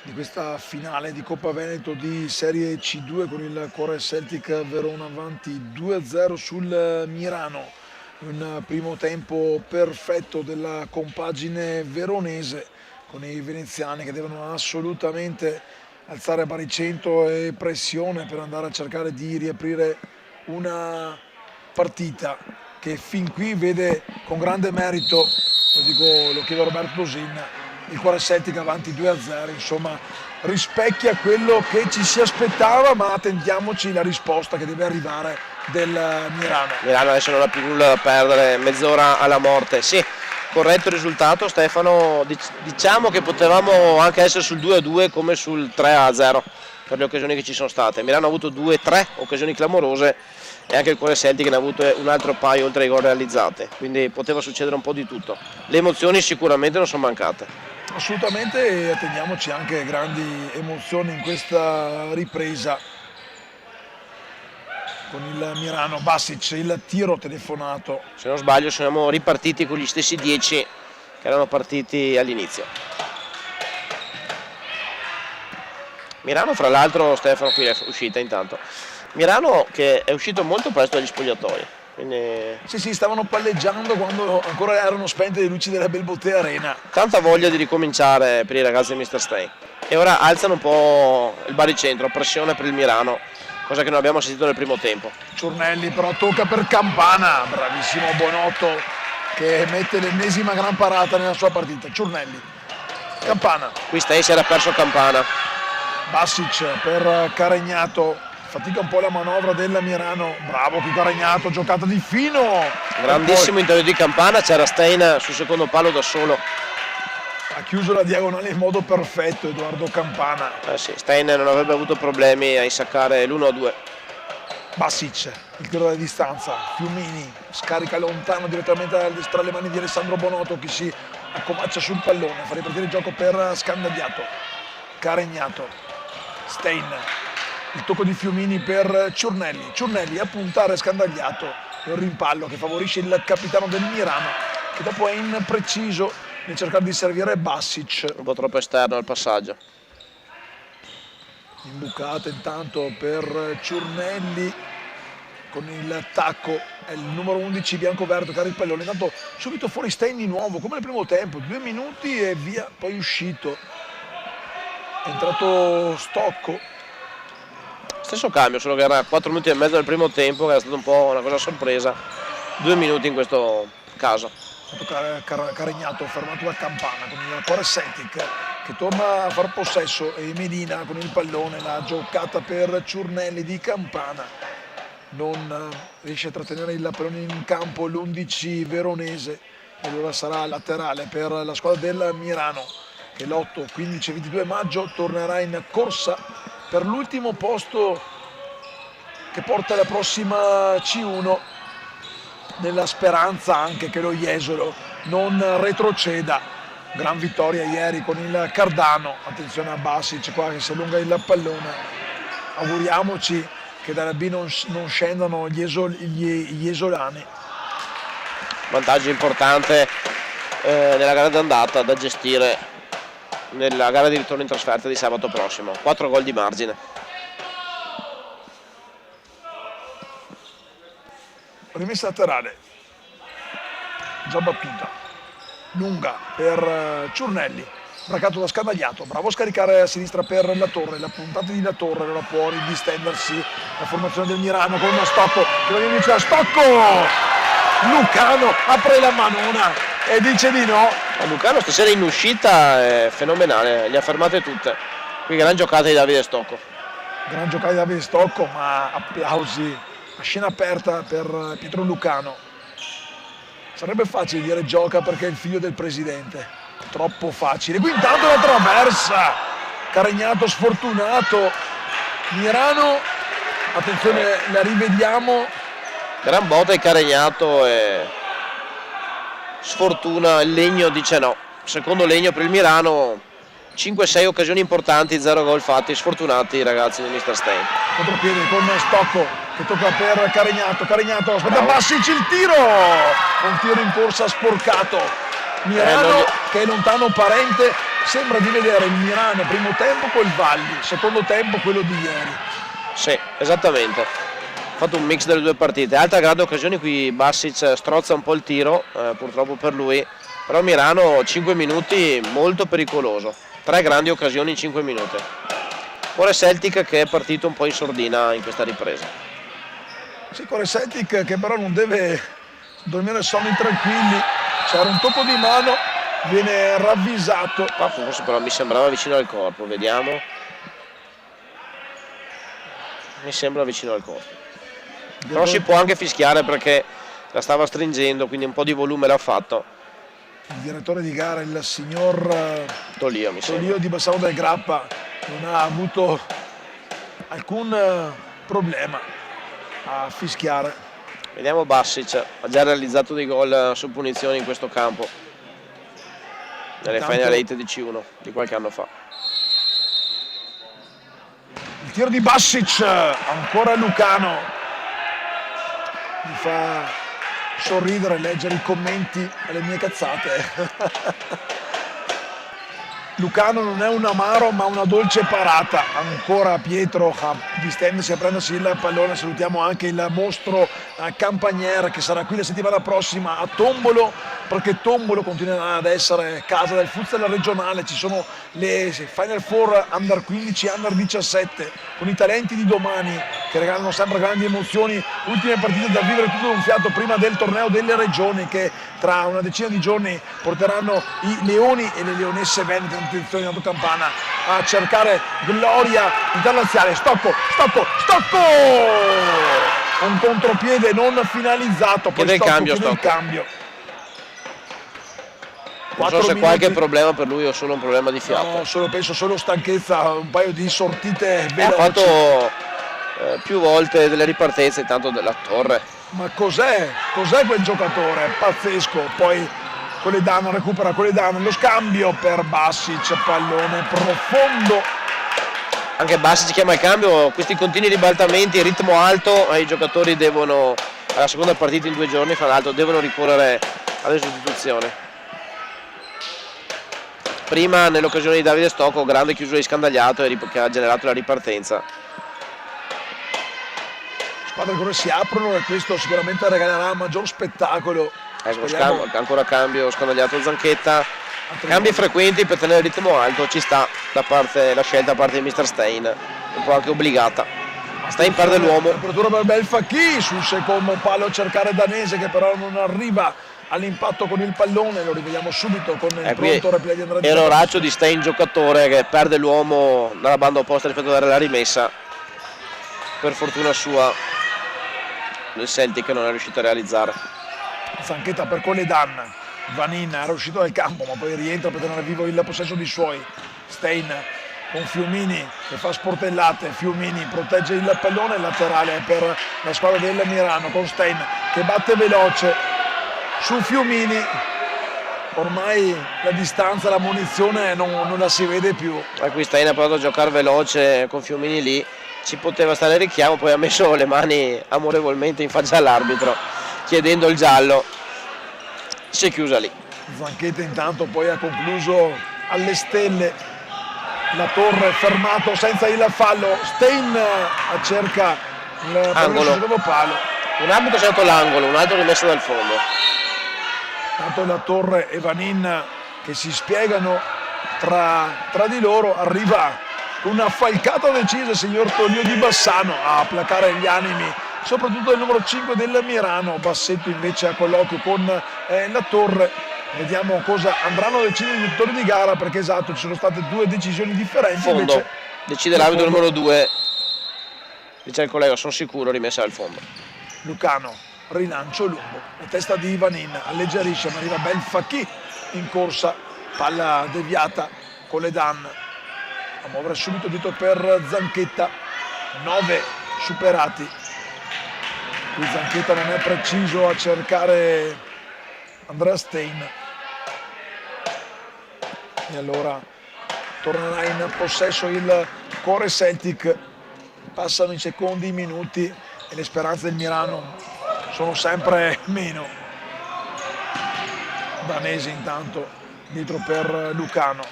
di questa finale di Coppa Veneto di Serie C2 con il Cuore Celtic Verona avanti 2-0 sul Mirano. Un primo tempo perfetto della compagine veronese con i veneziani che devono assolutamente alzare baricentro e pressione per andare a cercare di riaprire una partita che fin qui vede con grande merito, lo chiedo a Roberto Dosin, il Cuore Celtic avanti 2-0, insomma rispecchia quello che ci si aspettava, ma attendiamoci la risposta che deve arrivare del Mirano. Milano adesso non ha più nulla da perdere, mezz'ora alla morte. Sì, corretto risultato Stefano, diciamo che potevamo anche essere sul 2-2 come sul 3-0 per le occasioni che ci sono state. Milano ha avuto 2-3 occasioni clamorose e anche il Cuore Celtic ne ha avuto un altro paio oltre ai gol realizzate, quindi poteva succedere un po' di tutto. Le emozioni sicuramente non sono mancate. Assolutamente, e attendiamoci anche grandi emozioni in questa ripresa con il Mirano. Basic, il tiro telefonato. Se non sbaglio siamo ripartiti con gli stessi 10 che erano partiti all'inizio. Mirano fra l'altro, Stefano, qui è uscita intanto. Mirano che è uscito molto presto dagli spogliatoi. Quindi... Sì, stavano palleggiando quando ancora erano spente le luci della Belbotte Arena. Tanta voglia di ricominciare per i ragazzi di Mr. Stein. E ora alzano un po' il baricentro, pressione per il Mirano, cosa che non abbiamo sentito nel primo tempo. Ciurnelli però tocca per Campana, bravissimo Bonotto che mette l'ennesima gran parata nella sua partita. Ciurnelli, Campana. Qui Stein si era perso Campana. Basic per Caregnato. Fatica un po' la manovra del Mirano, bravo qui Caregnato, giocata di fino. Grandissimo intervento di Campana, c'era Stein sul secondo palo da solo. Ha chiuso la diagonale in modo perfetto Edoardo Campana. Sì, Stein non avrebbe avuto problemi a insaccare l'1-2. Basic, il tiro da distanza, Fiumini scarica lontano direttamente tra le mani di Alessandro Bonotto che si accovaccia sul pallone, fa ripartire il gioco per Scandagliato. Caregnato, Stein. Il tocco di Fiumini per Ciurnelli. Ciurnelli a puntare Scandagliato. È un rimpallo che favorisce il capitano del Mirano, che dopo è impreciso nel cercare di servire Basic. Un po' troppo esterno al passaggio. Imbucata intanto per Ciurnelli con il tacco. È il numero 11 bianco-verde che ha il pallone. Intanto subito fuori Stein di nuovo, come nel primo tempo. 2 minuti e via, poi uscito. È entrato Stocco. Stesso cambio, solo che era 4 minuti e mezzo nel primo tempo, che era stata un po' una cosa sorpresa. 2 minuti in questo caso. Caregnato fermato da Campana con il Cuore Celtic che torna a far possesso e Medina con il pallone, la giocata per Ciurnelli di Campana. Non riesce a trattenere il pallone in campo l'11 veronese e allora sarà laterale per la squadra del Mirano che l'8, 15 e 22 maggio tornerà in corsa per l'ultimo posto che porta alla prossima C1, nella speranza anche che lo Jesolo non retroceda. Gran vittoria ieri con il Cardano, attenzione a Basic qua che si allunga il pallone. Auguriamoci che dalla B non scendano gli esolani. Vantaggio importante nella gara d'andata da gestire nella gara di ritorno in trasferta di sabato prossimo. 4 gol di margine. Rimessa laterale, già battuta, lunga per Ciurnelli, braccato da Scandagliato, bravo a scaricare a sinistra per La Torre, la puntata di La Torre, allora può ridistendersi la formazione del Mirano con uno Stocco, che lo viene a Stocco! Lucano apre la manona e dice di no. Lucano stasera in uscita è fenomenale, le ha fermate tutte. Qui gran giocata di Davide Stocco. Gran giocata di Davide Stocco, ma applausi a scena aperta per Pietro Lucano. Sarebbe facile dire gioca perché è il figlio del presidente, troppo facile. Qui intanto la traversa, Caregnato sfortunato, Mirano, attenzione, la rivediamo. Gran botta di Caregnato e sfortuna, il Legno dice no. Secondo Legno per il Mirano, 5-6 occasioni importanti, 0 gol fatti, sfortunati i ragazzi di Mr. Stein. Contropiede con Stocco, che tocca per Carignato, aspetta Bassic il tiro, un tiro in corsa sporcato. Mirano che è lontano parente, sembra di vedere il Mirano primo tempo col Valli, secondo tempo quello di ieri. Sì, esattamente. Ha fatto un mix delle due partite. Altra grande occasione qui Bassic strozza un po' il tiro, purtroppo per lui, però Mirano 5 minuti molto pericoloso. 3 grandi occasioni in 5 minuti. Ora Celtic che è partito un po' in sordina in questa ripresa. Sì, Core Celtic che però non deve dormire sonni tranquilli, c'era un tocco di mano, viene ravvisato. Ma forse però mi sembrava vicino al corpo, vediamo. Mi sembra vicino al corpo. Però si può anche fischiare perché la stava stringendo, quindi un po' di volume l'ha fatto. Il direttore di gara, il signor Tolio, mi sembra. Tolio di Bassano del Grappa, non ha avuto alcun problema a fischiare. Vediamo Bassic, ha già realizzato dei gol su punizioni in questo campo nelle Final 8 di C1 di qualche anno fa. Il tiro di Bassic, ancora Lucano, mi fa sorridere leggere i commenti alle mie cazzate. Lucano non è un amaro ma una dolce parata, ancora Pietro a distendersi a prendersi il pallone. Salutiamo anche il mostro Campagner che sarà qui la settimana prossima a Tombolo, perché Tombolo continua ad essere casa del futsal regionale. Ci sono le Final Four Under 15, Under 17 con i talenti di domani che regalano sempre grandi emozioni, ultime partite da vivere tutto d'un fiato prima del torneo delle regioni che tra una decina di giorni porteranno i leoni e le leonesse venete di Campana a cercare gloria internazionale. Stocco, un contropiede non finalizzato, poi chiede il cambio. Non so se qualche problema per lui o solo un problema di fiato. No, penso solo stanchezza, un paio di sortite veloci. Ha fatto più volte delle ripartenze, intanto della Torre. Ma cos'è quel giocatore? Pazzesco. Poi Coledano recupera lo scambio per Bassic, pallone profondo. Anche Bassic chiama il cambio, questi continui ribaltamenti, ritmo alto, i giocatori devono, alla seconda partita in 2 giorni, fra l'altro, devono ricorrere alle sostituzioni. Prima nell'occasione di Davide Stocco, grande chiusura di Scandagliato che ha generato la ripartenza. Squadre che ora si aprono e questo sicuramente regalerà maggior spettacolo. Ancora cambio Scandagliato Zanchetta, cambi frequenti per tenere il ritmo alto, ci sta la scelta da parte di Mr. Stein, un po' anche obbligata. Stein perde l'uomo. Apertura per Belfacchi sul secondo palo a cercare Danese che però non arriva all'impatto con il pallone, lo rivediamo subito con il pronto replay di Andrea. Era Oraccio di Stein, giocatore che perde l'uomo dalla banda opposta rispetto a dare la rimessa. Per fortuna sua il Celtic non è riuscito a realizzare. Zanchetta per Coledan, Vanin era uscito dal campo ma poi rientra per tenere vivo il possesso di suoi. Stein con Fiumini che fa sportellate, Fiumini protegge il pallone laterale per la squadra del Mirano con Stein che batte veloce su Fiumini. Ormai la distanza, la munizione non la si vede più. E qui Stein ha provato a giocare veloce con Fiumini lì, ci poteva stare il richiamo, poi ha messo le mani amorevolmente in faccia all'arbitro chiedendo il giallo, si è chiusa lì. Zanchetta intanto poi ha concluso alle stelle, la Torre fermato senza il fallo, Stein cerca il secondo palo. Un arbitro si è dato l'angolo, un altro rimesso dal fondo. Tanto la Torre e Vanin che si spiegano tra di loro, arriva una falcata decisa il signor Tolio di Bassano a placare gli animi soprattutto il numero 5 del Mirano. Bassetto invece a colloquio con la Torre. Vediamo cosa andranno a decidere i direttori di gara, perché esatto, ci sono state 2 decisioni differenti. Fondo, invece, decide l'arbitro numero 2, dice il collega, sono sicuro, rimessa al fondo. Lucano, rilancio lungo, la testa di Ivanin, alleggerisce, ma arriva Belfacchi in corsa, palla deviata, Coledan a muovere subito dito per Zanchetta, 9 superati. Qui Zanchetta non è preciso a cercare Andrea Stein e allora tornerà in possesso il Core Celtic. Passano i secondi, i minuti, e le speranze del Milano sono sempre meno. Danese intanto dietro per Lucano,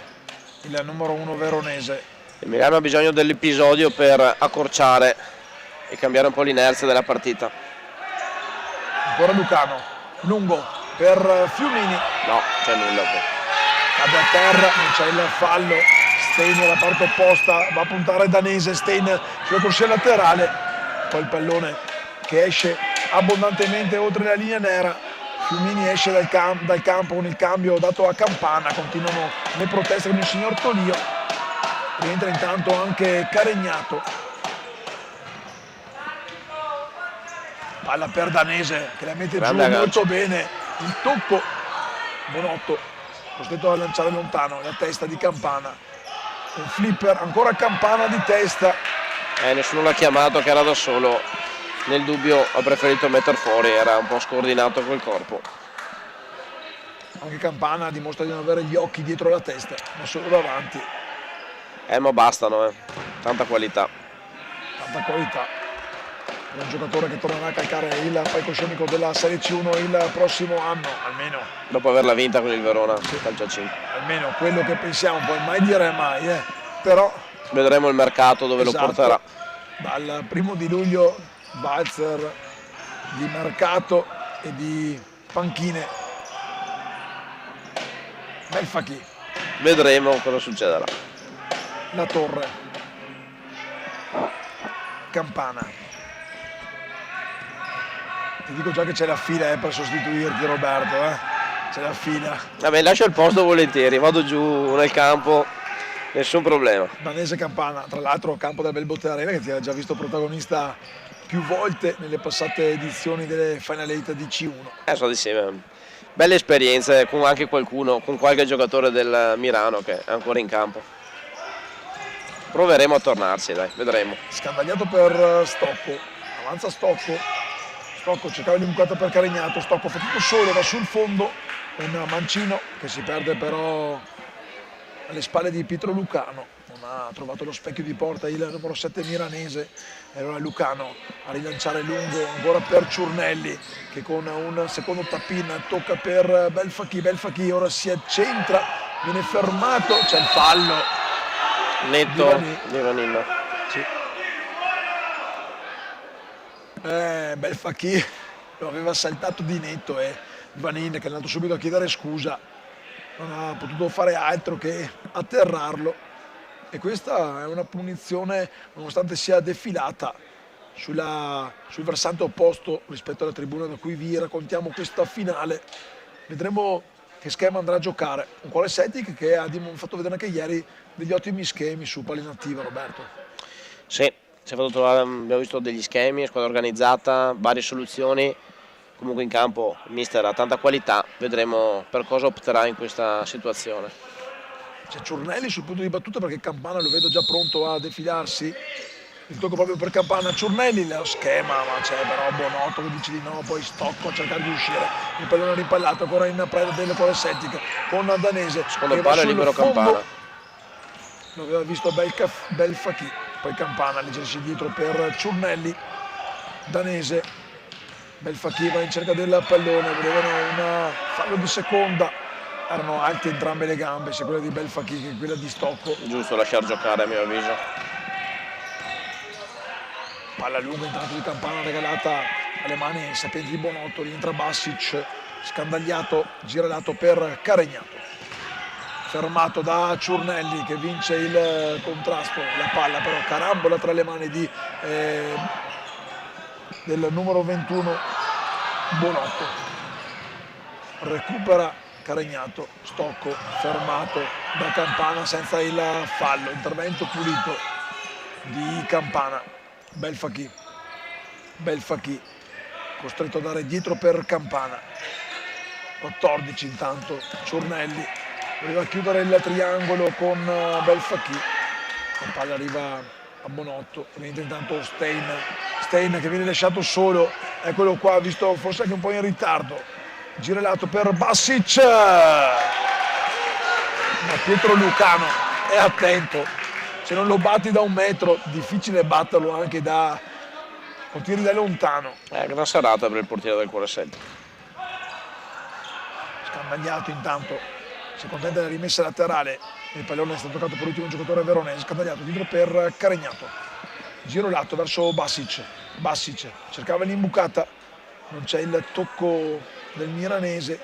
il numero 1 veronese. Il Milano ha bisogno dell'episodio per accorciare e cambiare un po' l'inerzia della partita. Ancora Lucano, lungo per Fiumini. No, c'è nulla qui. Cade a terra, non c'è il fallo. Stein dalla parte opposta, va a puntare Danese, Stein sulla corsia laterale. Poi il pallone che esce abbondantemente oltre la linea nera. Fiumini esce dal campo con il cambio dato a Campana. Continuano le proteste con il signor Tolio. Rientra intanto anche Caregnato. Palla per Danese che la mette Grande giù molto bene. Il tocco. Bonotto costretto a lanciare lontano la testa di Campana. Un flipper, ancora Campana di testa. Nessuno l'ha chiamato, che era da solo. Nel dubbio ha preferito mettere fuori, era un po' scordinato col corpo. Anche Campana dimostra di non avere gli occhi dietro la testa, ma solo davanti. Ma bastano, tanta qualità. Tanta qualità. È un giocatore che tornerà a calcare il palcoscenico della Serie C1 il prossimo anno, almeno. Dopo averla vinta con il Verona, calcio a 5. Almeno quello che pensiamo, poi mai dire mai, però. Vedremo il mercato dove esatto, lo porterà. Dal 1 luglio valzer di mercato e di panchine. Belfaqui. Vedremo cosa succederà. La Torre. Campana. Ti dico già che c'è la fila per sostituirti, Roberto, c'è la fila. Vabbè, lascio il posto volentieri, vado giù nel campo, nessun problema. Danese Campana, tra l'altro campo del Belbotte Arena, che ti ha già visto protagonista più volte nelle passate edizioni delle Final 8 di C1. So di sì, belle esperienze con anche qualcuno, con qualche giocatore del Milano che è ancora in campo. Proveremo a tornarci, dai, vedremo. Scandagliato per Stocco, avanza Stocco cercava l'imbucata per Caregnato, Stocco fa tutto solo, va sul fondo, un mancino che si perde però alle spalle di Pietro Lucano. Non ha trovato lo specchio di porta il numero 7 milanese, e allora Lucano a rilanciare lungo ancora per Ciurnelli, che con un secondo tap-in tocca per Belfaqui, ora si accentra, viene fermato, c'è il fallo netto di Vanilla. Sì. Belfaqui lo aveva saltato di netto e Vanin, che è andato subito a chiedere scusa, non ha potuto fare altro che atterrarlo, e questa è una punizione nonostante sia defilata sul versante opposto rispetto alla tribuna da cui vi raccontiamo questa finale. Vedremo che schema andrà a giocare un Colle Celtic che ha fatto vedere anche ieri degli ottimi schemi su palla inattiva, Roberto. Sì, abbiamo visto degli schemi, squadra organizzata, varie soluzioni. Comunque in campo il mister ha tanta qualità, vedremo per cosa opterà in questa situazione. C'è Ciurnelli sul punto di battuta perché Campana lo vedo già pronto a defilarsi. Il tocco proprio per Campana, Ciurnelli, lo schema, ma c'è però Bonotto che dice di no, poi Stocco a cercare di uscire, il pallone rimpallato ancora in preda del Colle Celtic con Danese. Secondo palo è libero fondo. Campana. Lo aveva visto Belfaqui, poi Campana leggersi dietro per Ciurnelli, Danese, Belfaqui va in cerca del pallone, volevano un fallo di seconda, erano alte entrambe le gambe, sia quella di Belfaqui che quella di Stocco. Giusto lasciar giocare a mio avviso. Palla lunga intanto di Campana regalata alle mani sapienti di Bonotto, rientra Basic, scandagliato, gira lato per Caregnato. Fermato da Ciurnelli che vince il contrasto, la palla però carambola tra le mani del numero 21 Bonotto. Recupera Caregnato, Stocco fermato da Campana senza il fallo, intervento pulito di Campana. Belfaqui costretto a dare dietro per Campana. 14 intanto Ciurnelli voleva chiudere il triangolo con Belfaqui, la palla arriva a Bonotto, rientra intanto Stein che viene lasciato solo, eccolo qua, visto forse anche un po' in ritardo, gira lato per Basic, ma Pietro Lucano è attento, se non lo batti da un metro difficile batterlo anche da con tiri da lontano. Gran serata per il portiere del Cuore Celtic. Scandagliato intanto, si contenta della rimessa laterale, il pallone è stato toccato per l'ultimo giocatore veronese. Scandagliato dietro per Caregnato, giro lato verso Basic cercava l'imbucata, non c'è il tocco del milanese.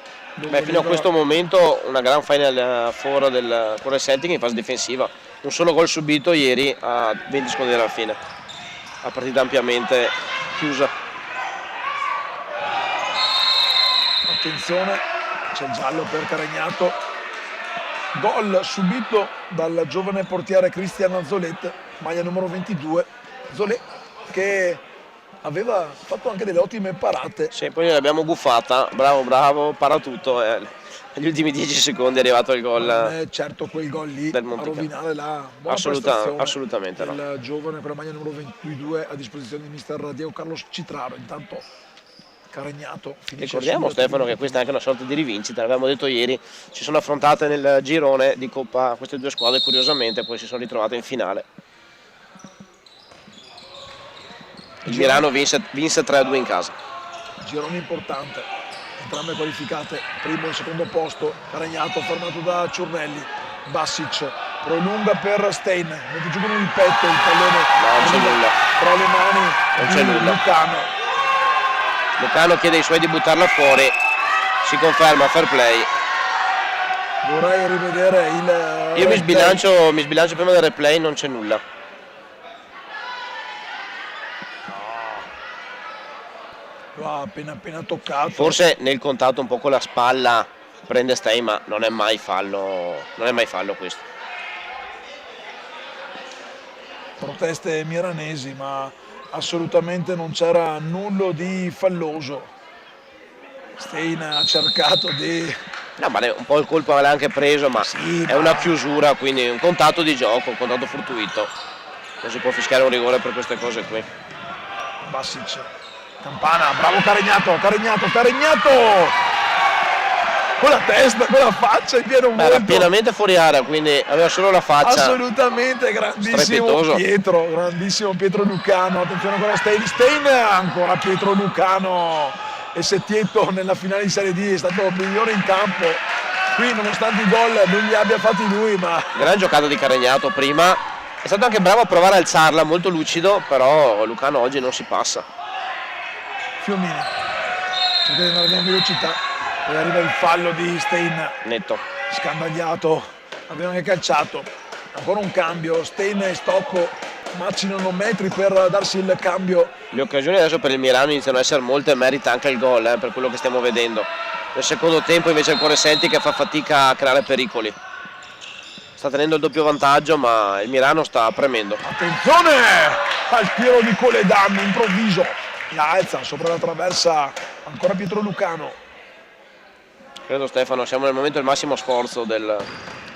Fino a questo momento una gran final four del Cuore Celtic in fase difensiva, un solo gol subito ieri a 20 secondi dalla fine, la partita ampiamente chiusa. Attenzione, c'è il giallo per Caregnato, gol subito dal giovane portiere Cristian Zolet, maglia numero 22, Zolet che aveva fatto anche delle ottime parate. Sì, poi l'abbiamo buffata, bravo, para tutto. Negli ultimi 10 secondi è arrivato il gol. Non è certo quel gol lì a rovinare la buona prestazione assolutamente del no. giovane per la maglia numero 22 a disposizione di mister Diego Carlos Citraro. Intanto Caregnato finisce. Ricordiamo, Stefano, che questa è anche una sorta di rivincita, l'avevamo detto ieri, si sono affrontate nel girone di Coppa queste due squadre, curiosamente poi si sono ritrovate in finale. Il Mirano vinse 3-2 in casa. Girone importante, entrambe qualificate, primo e secondo posto. Caregnato fermato da Ciurnelli, Basic prolunga per Stein, mette giù con il petto il pallone, non c'è nulla tra le mani, non c'è nulla. Lucano chiede ai suoi di buttarla fuori, si conferma fair play. Vorrei rivedere il io mi sbilancio prima del replay, non c'è nulla. Lo ha appena toccato. Forse nel contatto un po' con la spalla prende Stein, ma non è mai fallo questo. Proteste milanesi, ma assolutamente non c'era nulla di falloso. Stein ha cercato di... No, ma un po' il colpo l'ha anche preso, ma sì, è una chiusura, quindi un contatto di gioco, un contatto fortuito. Non si può fischiare un rigore per queste cose qui. Basic, Campana, bravo Caregnato! Con la testa, con la faccia in pieno vuoto. Era pienamente fuori area, quindi aveva solo la faccia. Assolutamente, grandissimo Pietro Lucano. Attenzione ancora Stein, ancora Pietro Lucano. E Settietto nella finale di Serie D è stato il migliore in campo. Qui nonostante i gol non li abbia fatti lui, ma... Gran giocata di Caregnato prima. È stato anche bravo a provare a alzarla, molto lucido, però Lucano oggi non si passa. Fiumini cerca di andare via in velocità, poi arriva il fallo di Stein, netto, scandagliato, aveva anche calciato, ancora un cambio, Stein e Stocco macinano metri per darsi il cambio. Le occasioni adesso per il Mirano iniziano ad essere molte, merita anche il gol per quello che stiamo vedendo. Nel secondo tempo invece il Cuore Celtic fa fatica a creare pericoli, sta tenendo il doppio vantaggio, ma il Mirano sta premendo. Attenzione al tiro di Coledan improvviso, la alza sopra la traversa ancora Pietro Lucano. Credo, Stefano, siamo nel momento del massimo sforzo del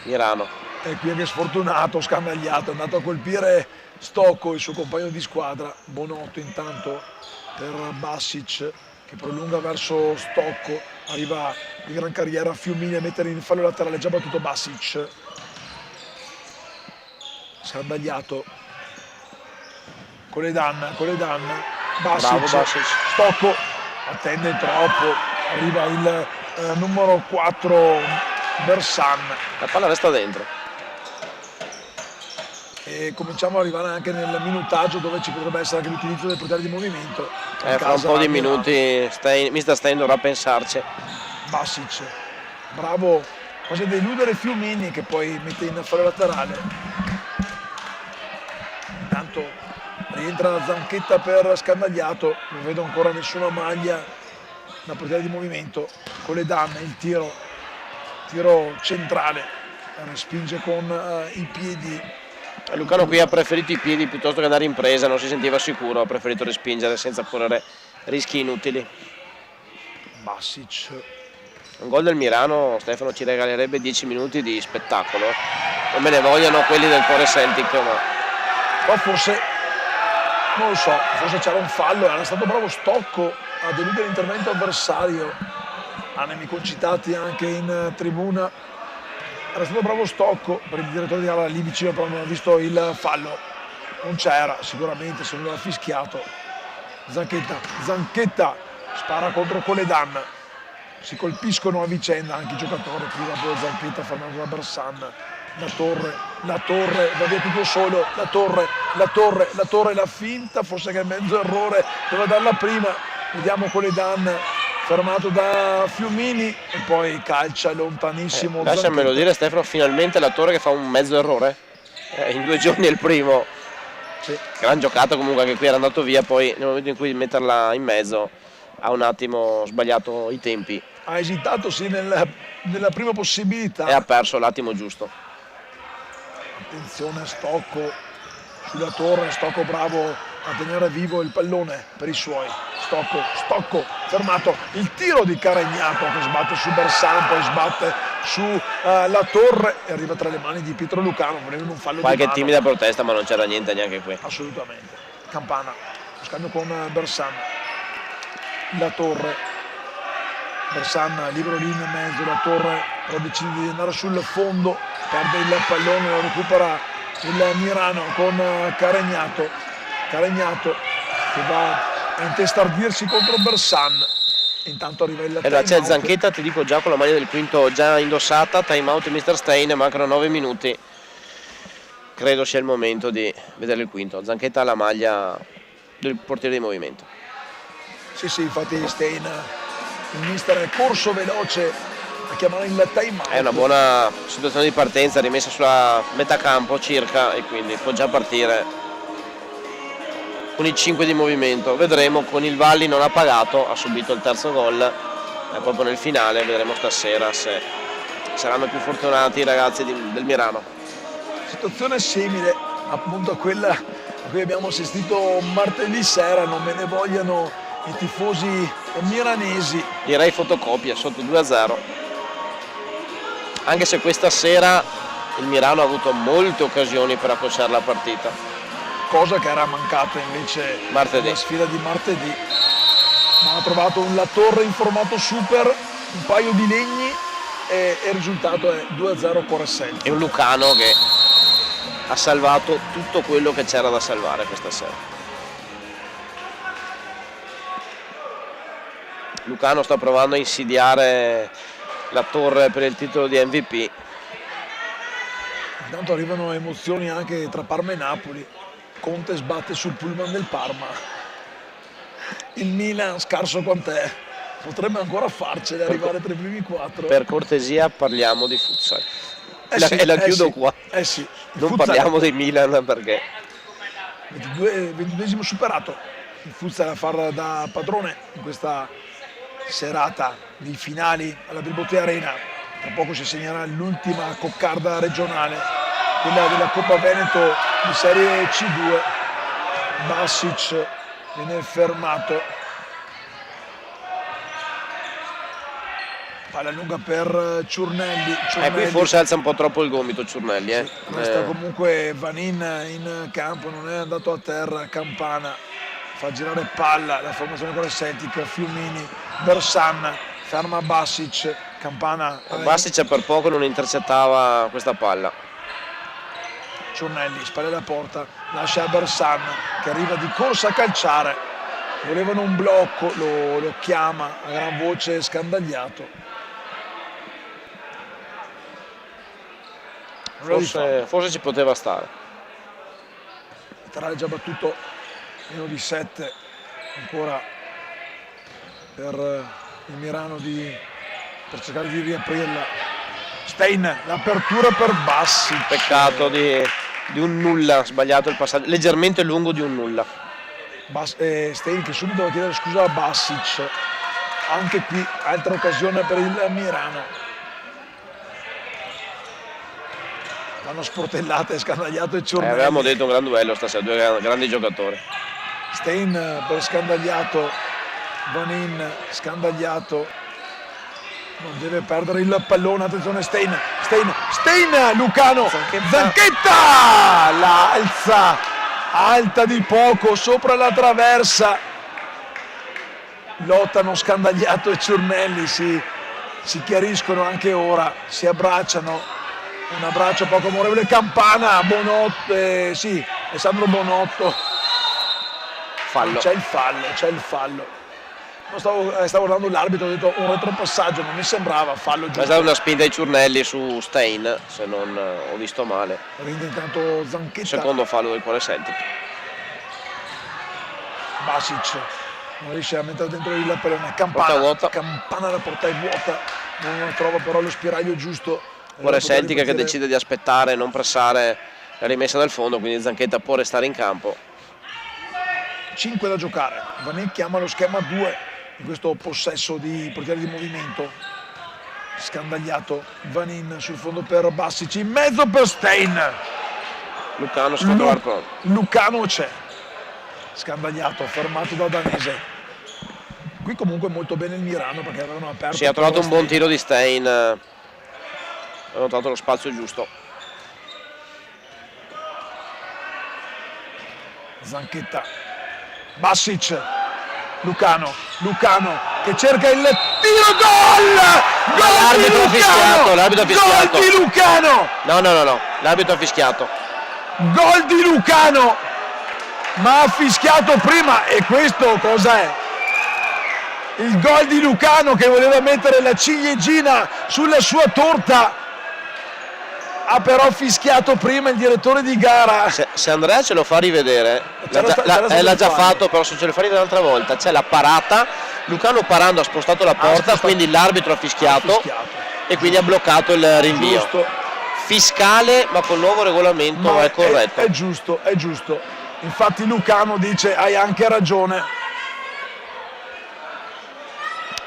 Mirano. E qui è che sfortunato, scandagliato, è andato a colpire Stocco, il suo compagno di squadra. Bonotto intanto per Basic che prolunga verso Stocco, arriva di gran carriera Fiumini a mettere in fallo laterale, già battuto Basic. Scandagliato, Coledan, Basic, Stocco attende troppo, arriva il numero 4 Bersan. La palla resta dentro. E cominciamo ad arrivare anche nel minutaggio dove ci potrebbe essere anche l'utilizzo del potere di movimento. Fra un po' di minuti mister Stein dovrà pensarci. Basic, bravo, quasi a deludere Fiumini che poi mette in fallo laterale. Intanto rientra Zanchetta per Scandagliato, non vedo ancora nessuna maglia da potere di movimento. Coledan, il tiro centrale, respinge con i piedi. Lucano qui ha preferito i piedi piuttosto che andare in presa, non si sentiva sicuro, ha preferito respingere senza correre rischi inutili. Basic. Un gol del Mirano, Stefano, ci regalerebbe 10 minuti di spettacolo. Non me ne vogliano quelli del Cuore Celtic, ma forse, non lo so, forse c'era un fallo, era stato bravo Stocco a deludere l'intervento avversario. Anemi concitati anche in tribuna. Era stato bravo Stocco, per il direttore di gara lì vicino però non ha visto il fallo. Non c'era sicuramente, se non l'ha fischiato. Zanchetta spara contro Koledan, si colpiscono a vicenda anche i giocatori, qui da Zanchetta fermato da Bersan, la torre, va via tutto solo, la torre, la finta, forse che è mezzo errore, doveva darla prima, vediamo Koledan fermato da Fiumini e poi calcia lontanissimo. Lasciamelo dire Stefano, finalmente la Torre che fa un mezzo errore, in 2 giorni è il primo. Sì. Gran giocata comunque, anche qui era andato via, poi nel momento in cui metterla in mezzo ha un attimo sbagliato i tempi. Ha esitato sì nella prima possibilità. E ha perso l'attimo giusto. Attenzione a Stocco sulla Torre, Stocco bravo a tenere vivo il pallone per i suoi. Stocco fermato, il tiro di Caregnato che sbatte su Bersan, poi sbatte su la Torre e arriva tra le mani di Pietro Lucano, volevano un fallo Qualche di mano. timida protesta, ma non c'era niente neanche qui. Assolutamente. Campana, lo scambio con Bersan, la Torre, Bersan libero lì in mezzo, la Torre però decide di andare sul fondo, perde il pallone, lo recupera il Mirano con Caregnato che va a intestardirsi contro Bersan. Intanto arriva il Allora c'è time-out. Zanchetta, ti dico già con la maglia del quinto già indossata, time out Mr. Stein, mancano 9 minuti. Credo sia il momento di vedere il quinto. Zanchetta ha la maglia del portiere di movimento. Sì, infatti Stein, il mister è corso veloce a chiamare il time-out. È una buona situazione di partenza, rimessa sulla metà campo circa e quindi può già partire con i 5 di movimento. Vedremo, con il Valli non ha pagato, ha subito il terzo gol proprio nel finale, vedremo stasera se saranno più fortunati i ragazzi del Mirano. Situazione simile appunto a quella a cui abbiamo assistito martedì sera, non me ne vogliano i tifosi miranesi. Direi fotocopia, sotto 2-0, anche se questa sera il Mirano ha avuto molte occasioni per accorciare la partita, cosa che era mancata invece martedì. nella sfida di martedì, ma ha trovato La Torre in formato super, un paio di legni e il risultato è 2-0 Coresselti. E un Lucano che ha salvato tutto quello che c'era da salvare questa sera. Lucano sta provando a insidiare La Torre per il titolo di MVP. Intanto arrivano emozioni anche tra Parma e Napoli. Conte sbatte sul pullman del Parma, il Milan scarso quant'è, potrebbe ancora farcele arrivare tra i primi 4. Per cortesia parliamo di futsal e la chiudo qua. Sì. Non futsal, parliamo di Milan perché 22esimo superato, il futsal a far da padrone in questa serata di finali alla Bilbotti Arena. Tra poco si segnerà l'ultima coccarda regionale, quella della Coppa Veneto di Serie C2. Basic viene fermato, palla lunga per Ciurnelli. Qui forse alza un po' troppo il gomito Ciurnelli. Sì, resta comunque Vanin in campo, non è andato a terra. Campana fa girare palla, la formazione con Celtic, Fiumini, Bersan ferma Basic. Campana Basic per poco non intercettava questa palla. Ciurnelli spalle alla porta, lascia a Bersan che arriva di corsa a calciare, volevano un blocco, lo chiama a gran voce Scandagliato. Forse ci poteva stare. Il laterale è già battuto, meno di 7 ancora per il Mirano per cercare di riaprirla. Stein, l'apertura per Bassi. Peccato di un nulla, sbagliato il passaggio, leggermente lungo di un nulla. Stein che subito va a chiedere scusa a Basic. Anche qui altra occasione per il Mirano. Vanno sportellate, Scandagliato e Ciurnelli. Avevamo detto un gran duello stasera, due grandi giocatori. Stein per Scandagliato, Vanin, Scandagliato. Non deve perdere il pallone, attenzione Stein, Lucano, Zanchetta, la alta di poco, sopra la traversa, lottano Scandagliato e Ciurnelli, si chiariscono anche ora, si abbracciano, un abbraccio poco amorevole. Campana, Bonotto, Alessandro Bonotto fallo. C'è il fallo. No, stavo guardando l'arbitro, ho detto un retropassaggio, non mi sembrava fallo È giusto. stata una spinta ai Ciurnelli su Stein, se non ho visto male. Rinde intanto Zanchetta. Secondo fallo del cuore Celtic. Basic non riesce a mettere dentro il pallone. Porta vuota. Campana la porta in vuota, non trova però lo spiraglio giusto. Cuore Celtic che decide di aspettare e non pressare la rimessa dal fondo, quindi Zanchetta può restare in campo. 5 da giocare. Vanin chiama lo schema 2 in questo possesso di portiere di movimento. Scandagliato Vanin sul fondo per Bassic, in mezzo per Stein. Lucano si fa trovare pronto. Lucano c'è. Scandagliato, fermato da Danese. Qui comunque molto bene il Mirano perché avevano aperto. Sì, ha trovato un buon tiro di Stein. Ha trovato lo spazio giusto. Zanchetta. Bassic. Lucano che cerca il tiro, gol! L'arbitro ha fischiato, l'arbitro ha fischiato. Gol di Lucano! No, l'arbitro ha fischiato. Gol di Lucano! Ma ha fischiato prima, e questo cos'è? Il gol di Lucano che voleva mettere la ciliegina sulla sua torta. Ha però fischiato prima il direttore di gara. Se Andrea ce lo fa rivedere, l'ha già fatto, però se ce lo fa rivedere un'altra volta, c'è la parata, Lucano parando ha spostato la porta, quindi l'arbitro ha fischiato e quindi ha bloccato il rinvio. Giusto. Fiscale, ma col nuovo regolamento Ma è corretto. È giusto. Infatti Lucano dice hai anche ragione.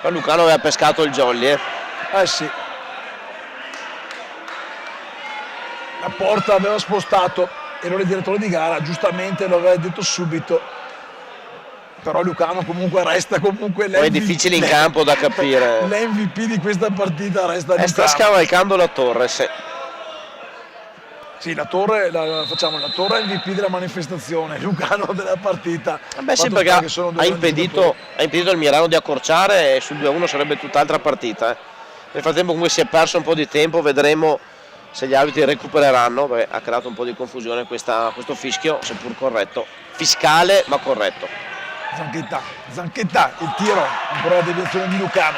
Ma Lucano aveva pescato il jolly, Sì. La porta aveva spostato e allora il direttore di gara giustamente lo aveva detto subito. Però Lucano comunque resta comunque Poi è difficile in campo da capire. L'MVP di questa partita resta Lucano. Sta scavalcando la torre, sì. Sì, la torre facciamo la torre MVP della manifestazione, Lucano della partita. Beh sì, perché ha impedito al Mirano di accorciare e sul 2-1 sarebbe tutt'altra partita. Nel frattempo comunque si è perso un po' di tempo, vedremo se gli arbitri recupereranno, perché ha creato un po' di confusione questo fischio, seppur corretto. Fiscale ma corretto. Zanchetta, il tiro, ancora la deviazione di Lucano.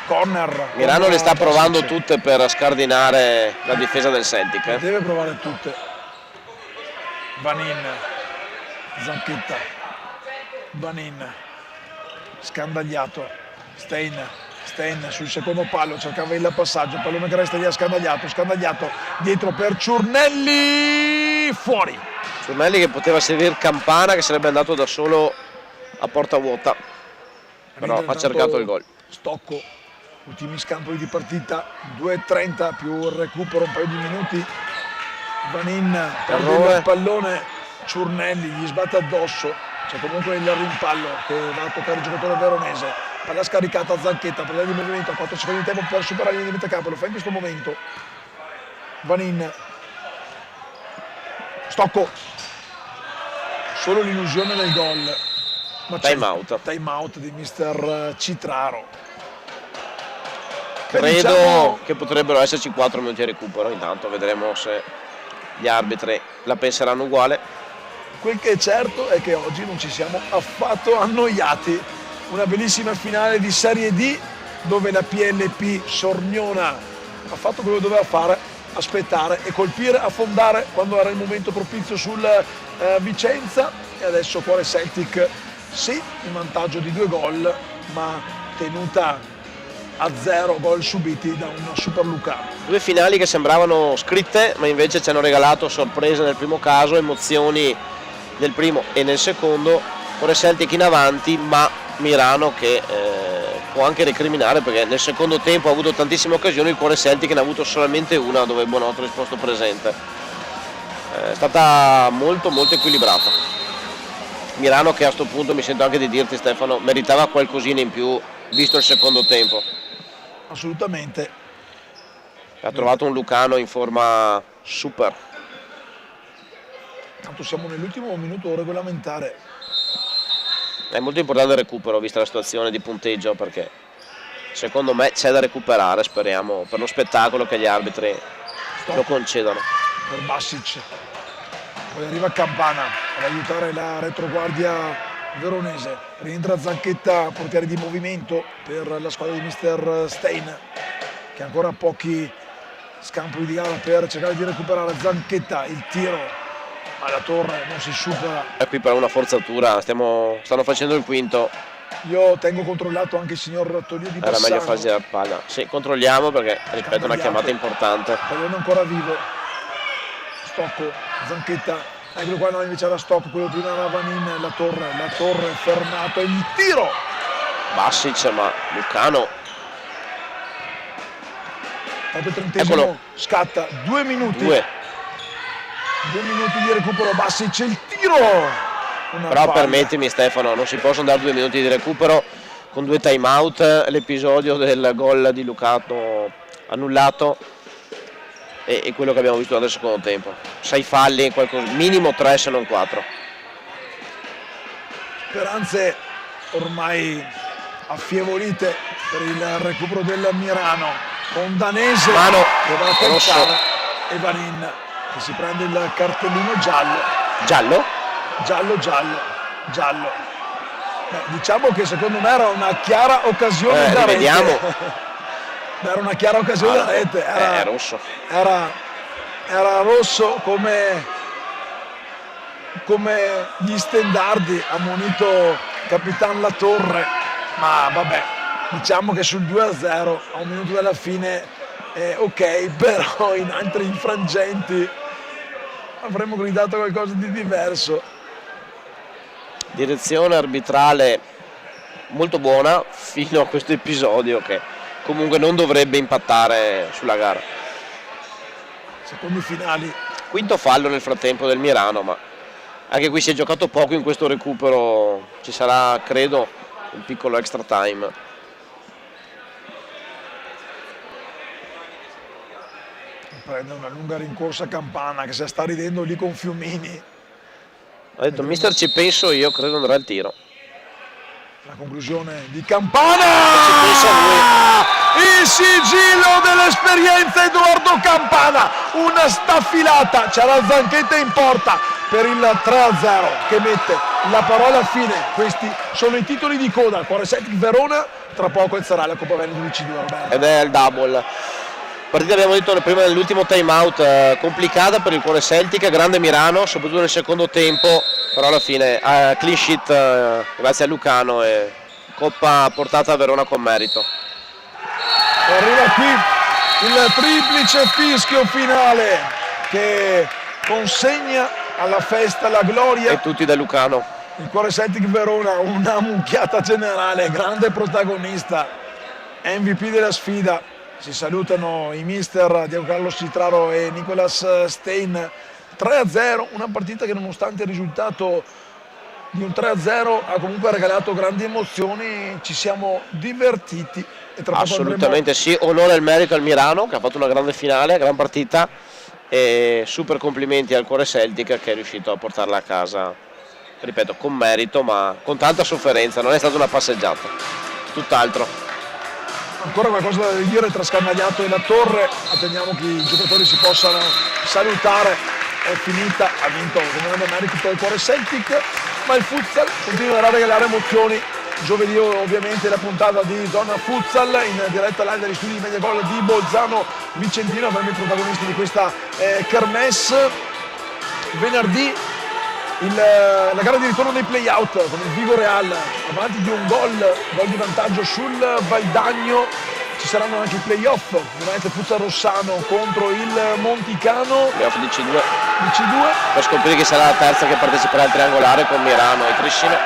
Corner. Mirano le sta provando tutte per scardinare la difesa del Celtic. Deve provare tutte. Vanin, Zanchetta, Vanin, scandagliato, Stein sul secondo palo, cercava il passaggio, pallone che resta lì, scandagliato, dietro per Ciurnelli, fuori. Ciurnelli che poteva servire Campana, che sarebbe andato da solo a porta vuota, però ha cercato il gol. Stocco, ultimi scampoli di partita, 2:30 più il recupero, un paio di minuti. Vanin perde il pallone, Ciurnelli gli sbatte addosso, c'è comunque il rimpallo che va a toccare il giocatore veronese. Palla scaricata a Zanchetta, palla di movimento, a 4 secondi di tempo per superare il limite campo, lo fa in questo momento. Vanin, Stocco, solo l'illusione del gol. Ma time out di mister Citraro. Credo che potrebbero esserci 4 minuti di recupero, intanto vedremo se gli arbitri la penseranno uguale. Quel che è certo è che oggi non ci siamo affatto annoiati. Una bellissima finale di Serie D dove la PLP Sorniona ha fatto quello che doveva fare, aspettare e colpire, affondare quando era il momento propizio sul Vicenza, e adesso Cuore Celtic sì, in vantaggio di 2 gol, ma tenuta a 0 gol subiti da un super Lucano. 2 finali che sembravano scritte, ma invece ci hanno regalato sorprese nel primo caso, emozioni nel primo e nel secondo. Cuore Celtic in avanti, ma Mirano che può anche recriminare, perché nel secondo tempo ha avuto tantissime occasioni, il Cuore Celtic ne ha avuto solamente una dove Bonotto ha risposto presente. È stata molto equilibrata. Mirano che a sto punto, mi sento anche di dirti Stefano, meritava qualcosina in più visto il secondo tempo. Assolutamente. Ha trovato un Lucano in forma super. Tanto siamo nell'ultimo minuto regolamentare. È molto importante il recupero vista la situazione di punteggio, perché secondo me c'è da recuperare, speriamo, per lo spettacolo che gli arbitri lo concedano. Per Bassic, Poi arriva Campana ad aiutare la retroguardia veronese. Rientra Zanchetta, portiere di movimento per la squadra di Mister Stein, che ha ancora pochi scampi di gara per cercare di recuperare. Zanchetta, il tiro alla torre, non si supera. E qui per una forzatura, stanno facendo il quinto. Io tengo controllato anche il signor Tonio di Bassano. Era meglio farsi la palla. Sì, controlliamo perché, ripeto, è una chiamata importante. Pallone ancora vivo. Stocco, Zanchetta, eccolo qua, no, invece era Stocco, quello prima era Vanin, la torre fermato, e il tiro! Bassic, ma Lucano. Tanto il 30esimo, scatta, 2 minuti. 2 minuti di recupero, Bassic, il tiro! Però permettimi Stefano, non si possono dare 2 minuti di recupero con 2 time out. L'episodio del gol di Lucano annullato e quello che abbiamo visto nel secondo tempo. 6 falli, minimo 3 se non 4. Speranze ormai affievolite per il recupero del Mirano, con Danese mano, che va a pensare e Vanin che si prende il cartellino giallo. Giallo. Beh, diciamo che secondo me era una chiara occasione da rete. Era una chiara occasione da rete. Era rosso. Era rosso come gli stendardi, ha ammonito Capitan Latorre, ma vabbè, diciamo che sul 2-0 a un minuto dalla fine ok, però in altri frangenti avremmo gridato qualcosa di diverso. Direzione arbitrale molto buona fino a questo episodio che comunque non dovrebbe impattare sulla gara. Secondi finali. Quinto fallo nel frattempo del Mirano, ma anche qui si è giocato poco in questo recupero, ci sarà credo un piccolo extra time. Prende una lunga rincorsa Campana che si sta ridendo lì con Fiumini. Ha detto mister ci penso io, credo andrà al tiro. La conclusione di Campana! Ci pensa lui. Il sigillo dell'esperienza Edoardo Campana, una staffilata, c'era Zanchetta in porta per il 3-0 che mette la parola fine. Questi sono i titoli di coda, il Cuore Celtic Verona, tra poco inizierà la Coppa Veneto di C2, Roberto. Ed è il double. Partita, abbiamo detto prima dell'ultimo time out, complicata per il Cuore Celtic, grande Mirano, soprattutto nel secondo tempo, però alla fine clean sheet grazie a Lucano e Coppa portata a Verona con merito. Arriva qui il triplice fischio finale che consegna alla festa la gloria. E tutti da Lucano. Il Cuore Celtic Verona, una mucchiata generale, grande protagonista, MVP della sfida. Si salutano i mister Diego Carlos Citraro e Nicolas Stein. 3-0, una partita che nonostante il risultato di un 3-0 ha comunque regalato grandi emozioni, ci siamo divertiti. E tra assolutamente sì, onore e merito al Mirano che ha fatto una grande finale, gran partita, e super complimenti al Cuore Celtic che è riuscito a portarla a casa, ripeto, con merito ma con tanta sofferenza, non è stata una passeggiata, tutt'altro. Ancora qualcosa da dire tra Scarnagliato e la Torre, attendiamo che i giocatori si possano salutare. È finita, ha vinto con grande merito per il Cuore Celtic, ma il futsal continuerà a regalare emozioni. Giovedì ovviamente la puntata di Zona Futsal in diretta live dagli studi di Mediagol di Bolzano Vicentino, avremo i protagonisti di questa kermesse. Venerdì la gara di ritorno dei play-out con il Vigo Real avanti di un gol di vantaggio sul Valdagno. Ci saranno anche i play-off, ovviamente Futsal Rossano contro il Monticano, play-off di C2 per scoprire chi sarà la terza che parteciperà al triangolare con Mirano e Triscino.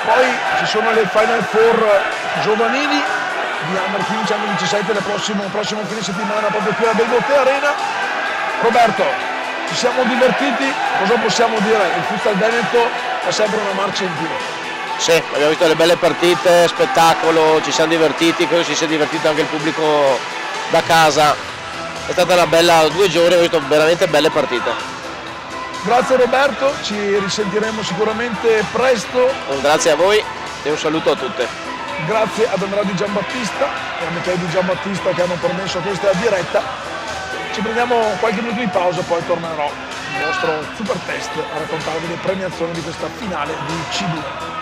Poi ci sono le Final Four giovanili di Under 15 Under 17 il prossimo fine settimana proprio qui a Belmonte Arena. Roberto, ci siamo divertiti, cosa possiamo dire? Il Futsal Veneto fa sempre una marcia in più. Sì, abbiamo visto delle belle partite, spettacolo, ci siamo divertiti, credo si sia divertito anche il pubblico da casa. È stata una bella 2 giorni, abbiamo visto veramente belle partite. Grazie Roberto, ci risentiremo sicuramente presto. Grazie a voi e un saluto a tutte. Grazie ad Andrea Di Giambattista e a Michele Di Giambattista che hanno permesso questa diretta. Ci prendiamo qualche minuto di pausa, poi tornerò. il nostro super test a raccontarvi le premiazioni di questa finale di C2.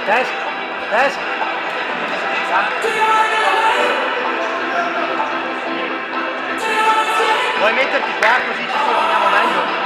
Test, test. Vuoi metterti qua così ci coordiniamo meglio?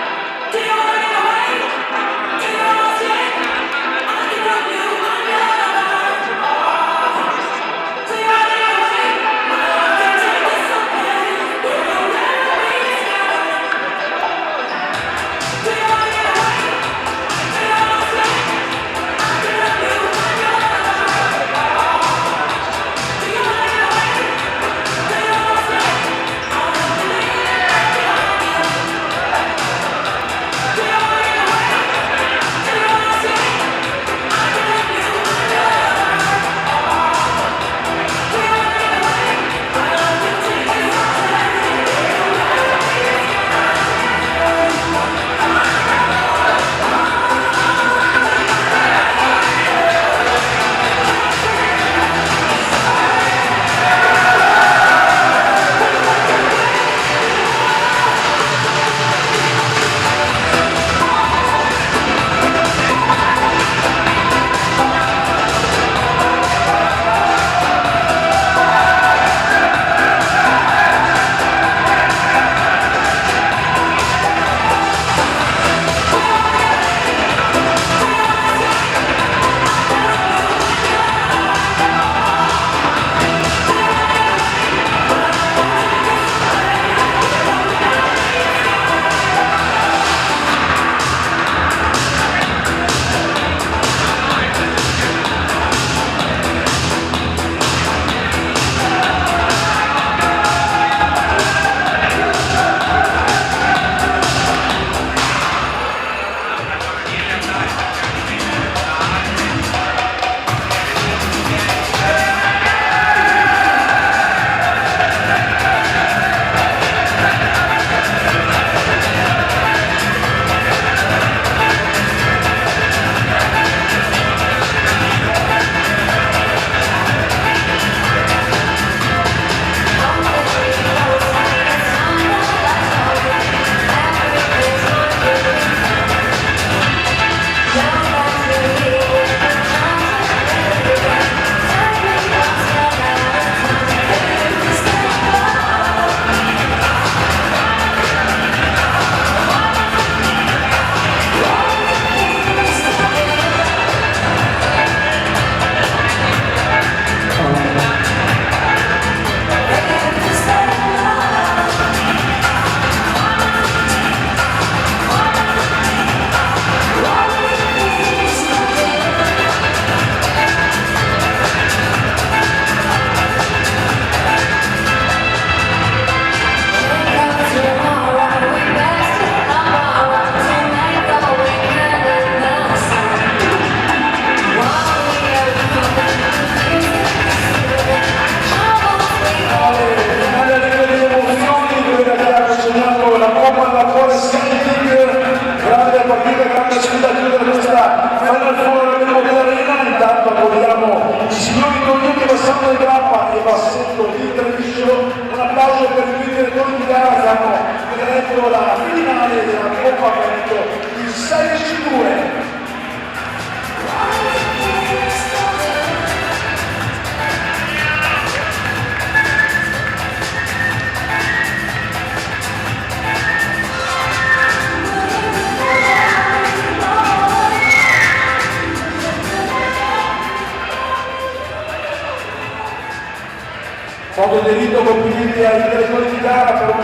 complimenti ai direttori di gara per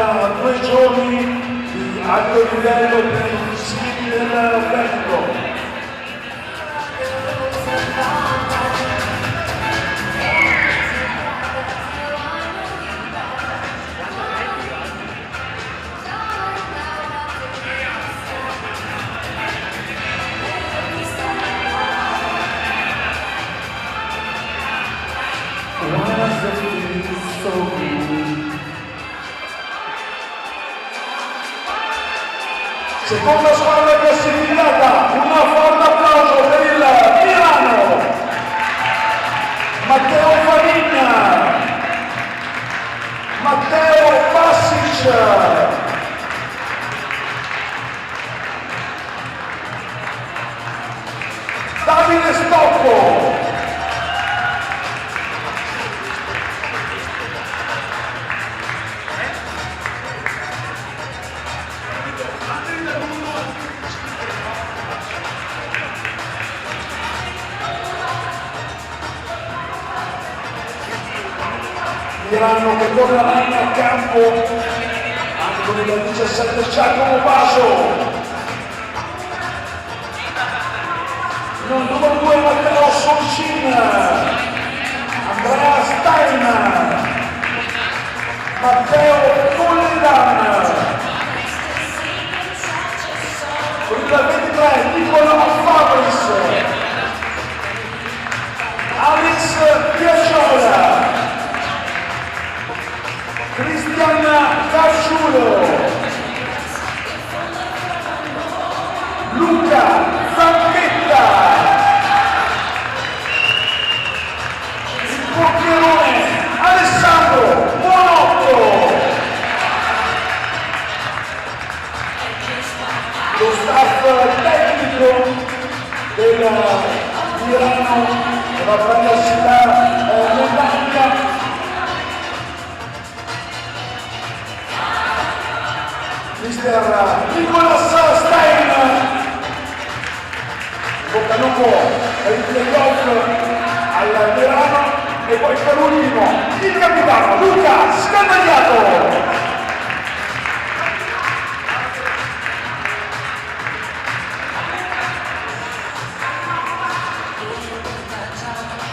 2 giorni di alto livello per i siti del Veneto. Seconda squadra classificata, un forte applauso per il Milano, Matteo Favigna, Matteo Passic, Davide Stocco, Milano che torna in campo anche con il 17 Giacomo Baso, il numero 2 Matteo Soncin, Andrea Stein, Matteo Colledan, con il 23 Nicola Fabris, Alex Piacciola, Cristian Casciulo, Luca Zanchetta, il portierone Alessandro Buonotto, lo staff tecnico del Milano della Università Montagna, mister Nicolas Stein, bocca al lupo per il playoff al Milano, e poi per ultimo il capitano Luca Scaldagliato.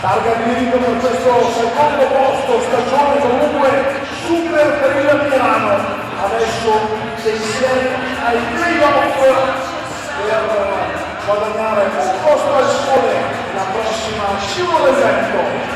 Targa di diritto per questo secondo posto, stagione comunque super per il Milano. Adesso insieme ai playoff per guadagnare un posto alle scuole la prossima scivola del vento.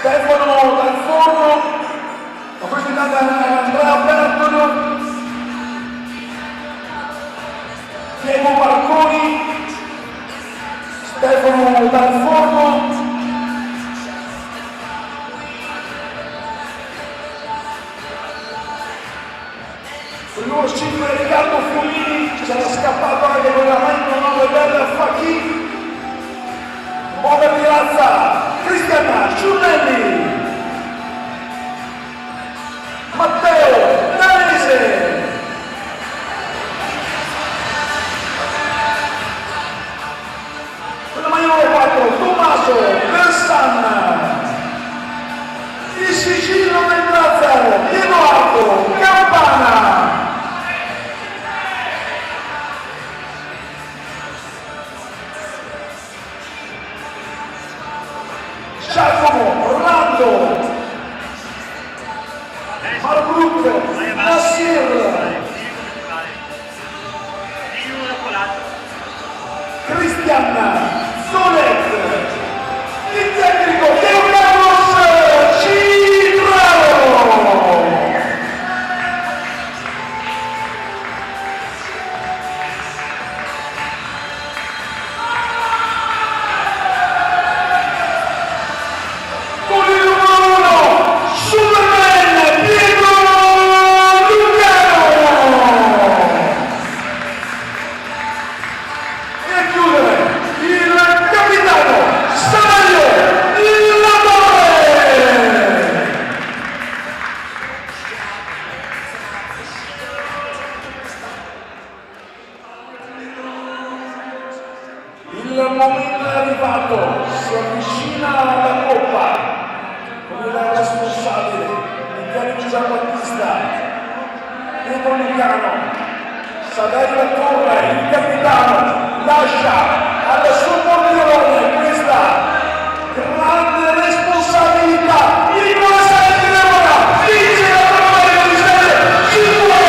Stefano Dal Forno, a questa data Andrea Bertolo, Diego Marconi, Stefano Dal Forno, il numero 5 Riccardo Fiumini, c'era scappato anche con la mano 9 del Facchi, Buona Piazza, Cristiana Giunnelli, Matteo Danese, con la maglia 4 Tommaso Versan, il Sicilio del Brazzaro Edoardo Campana, Giacomo Orlando, Marbruc Nassir, Cristian Solet, il tecnico Teo Carlos Ci Giambattista, Retronicano, Saverio Torre, il capitano, lascia alla subordinazione questa grande responsabilità. Il Colasai di Verona vince la prova di Michele 5!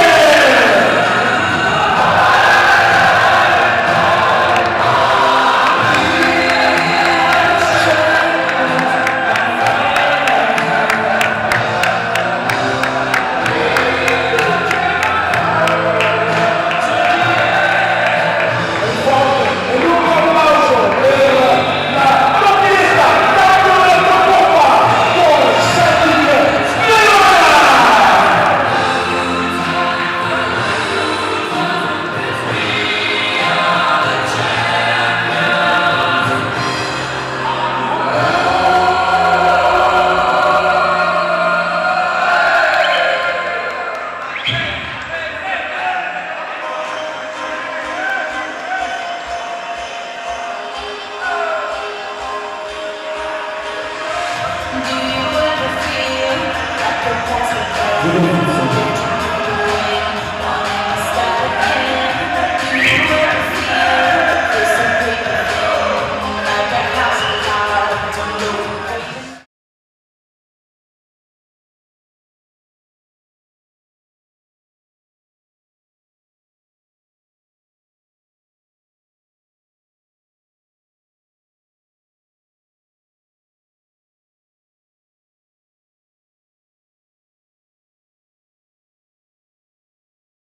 Do you ever feel like the past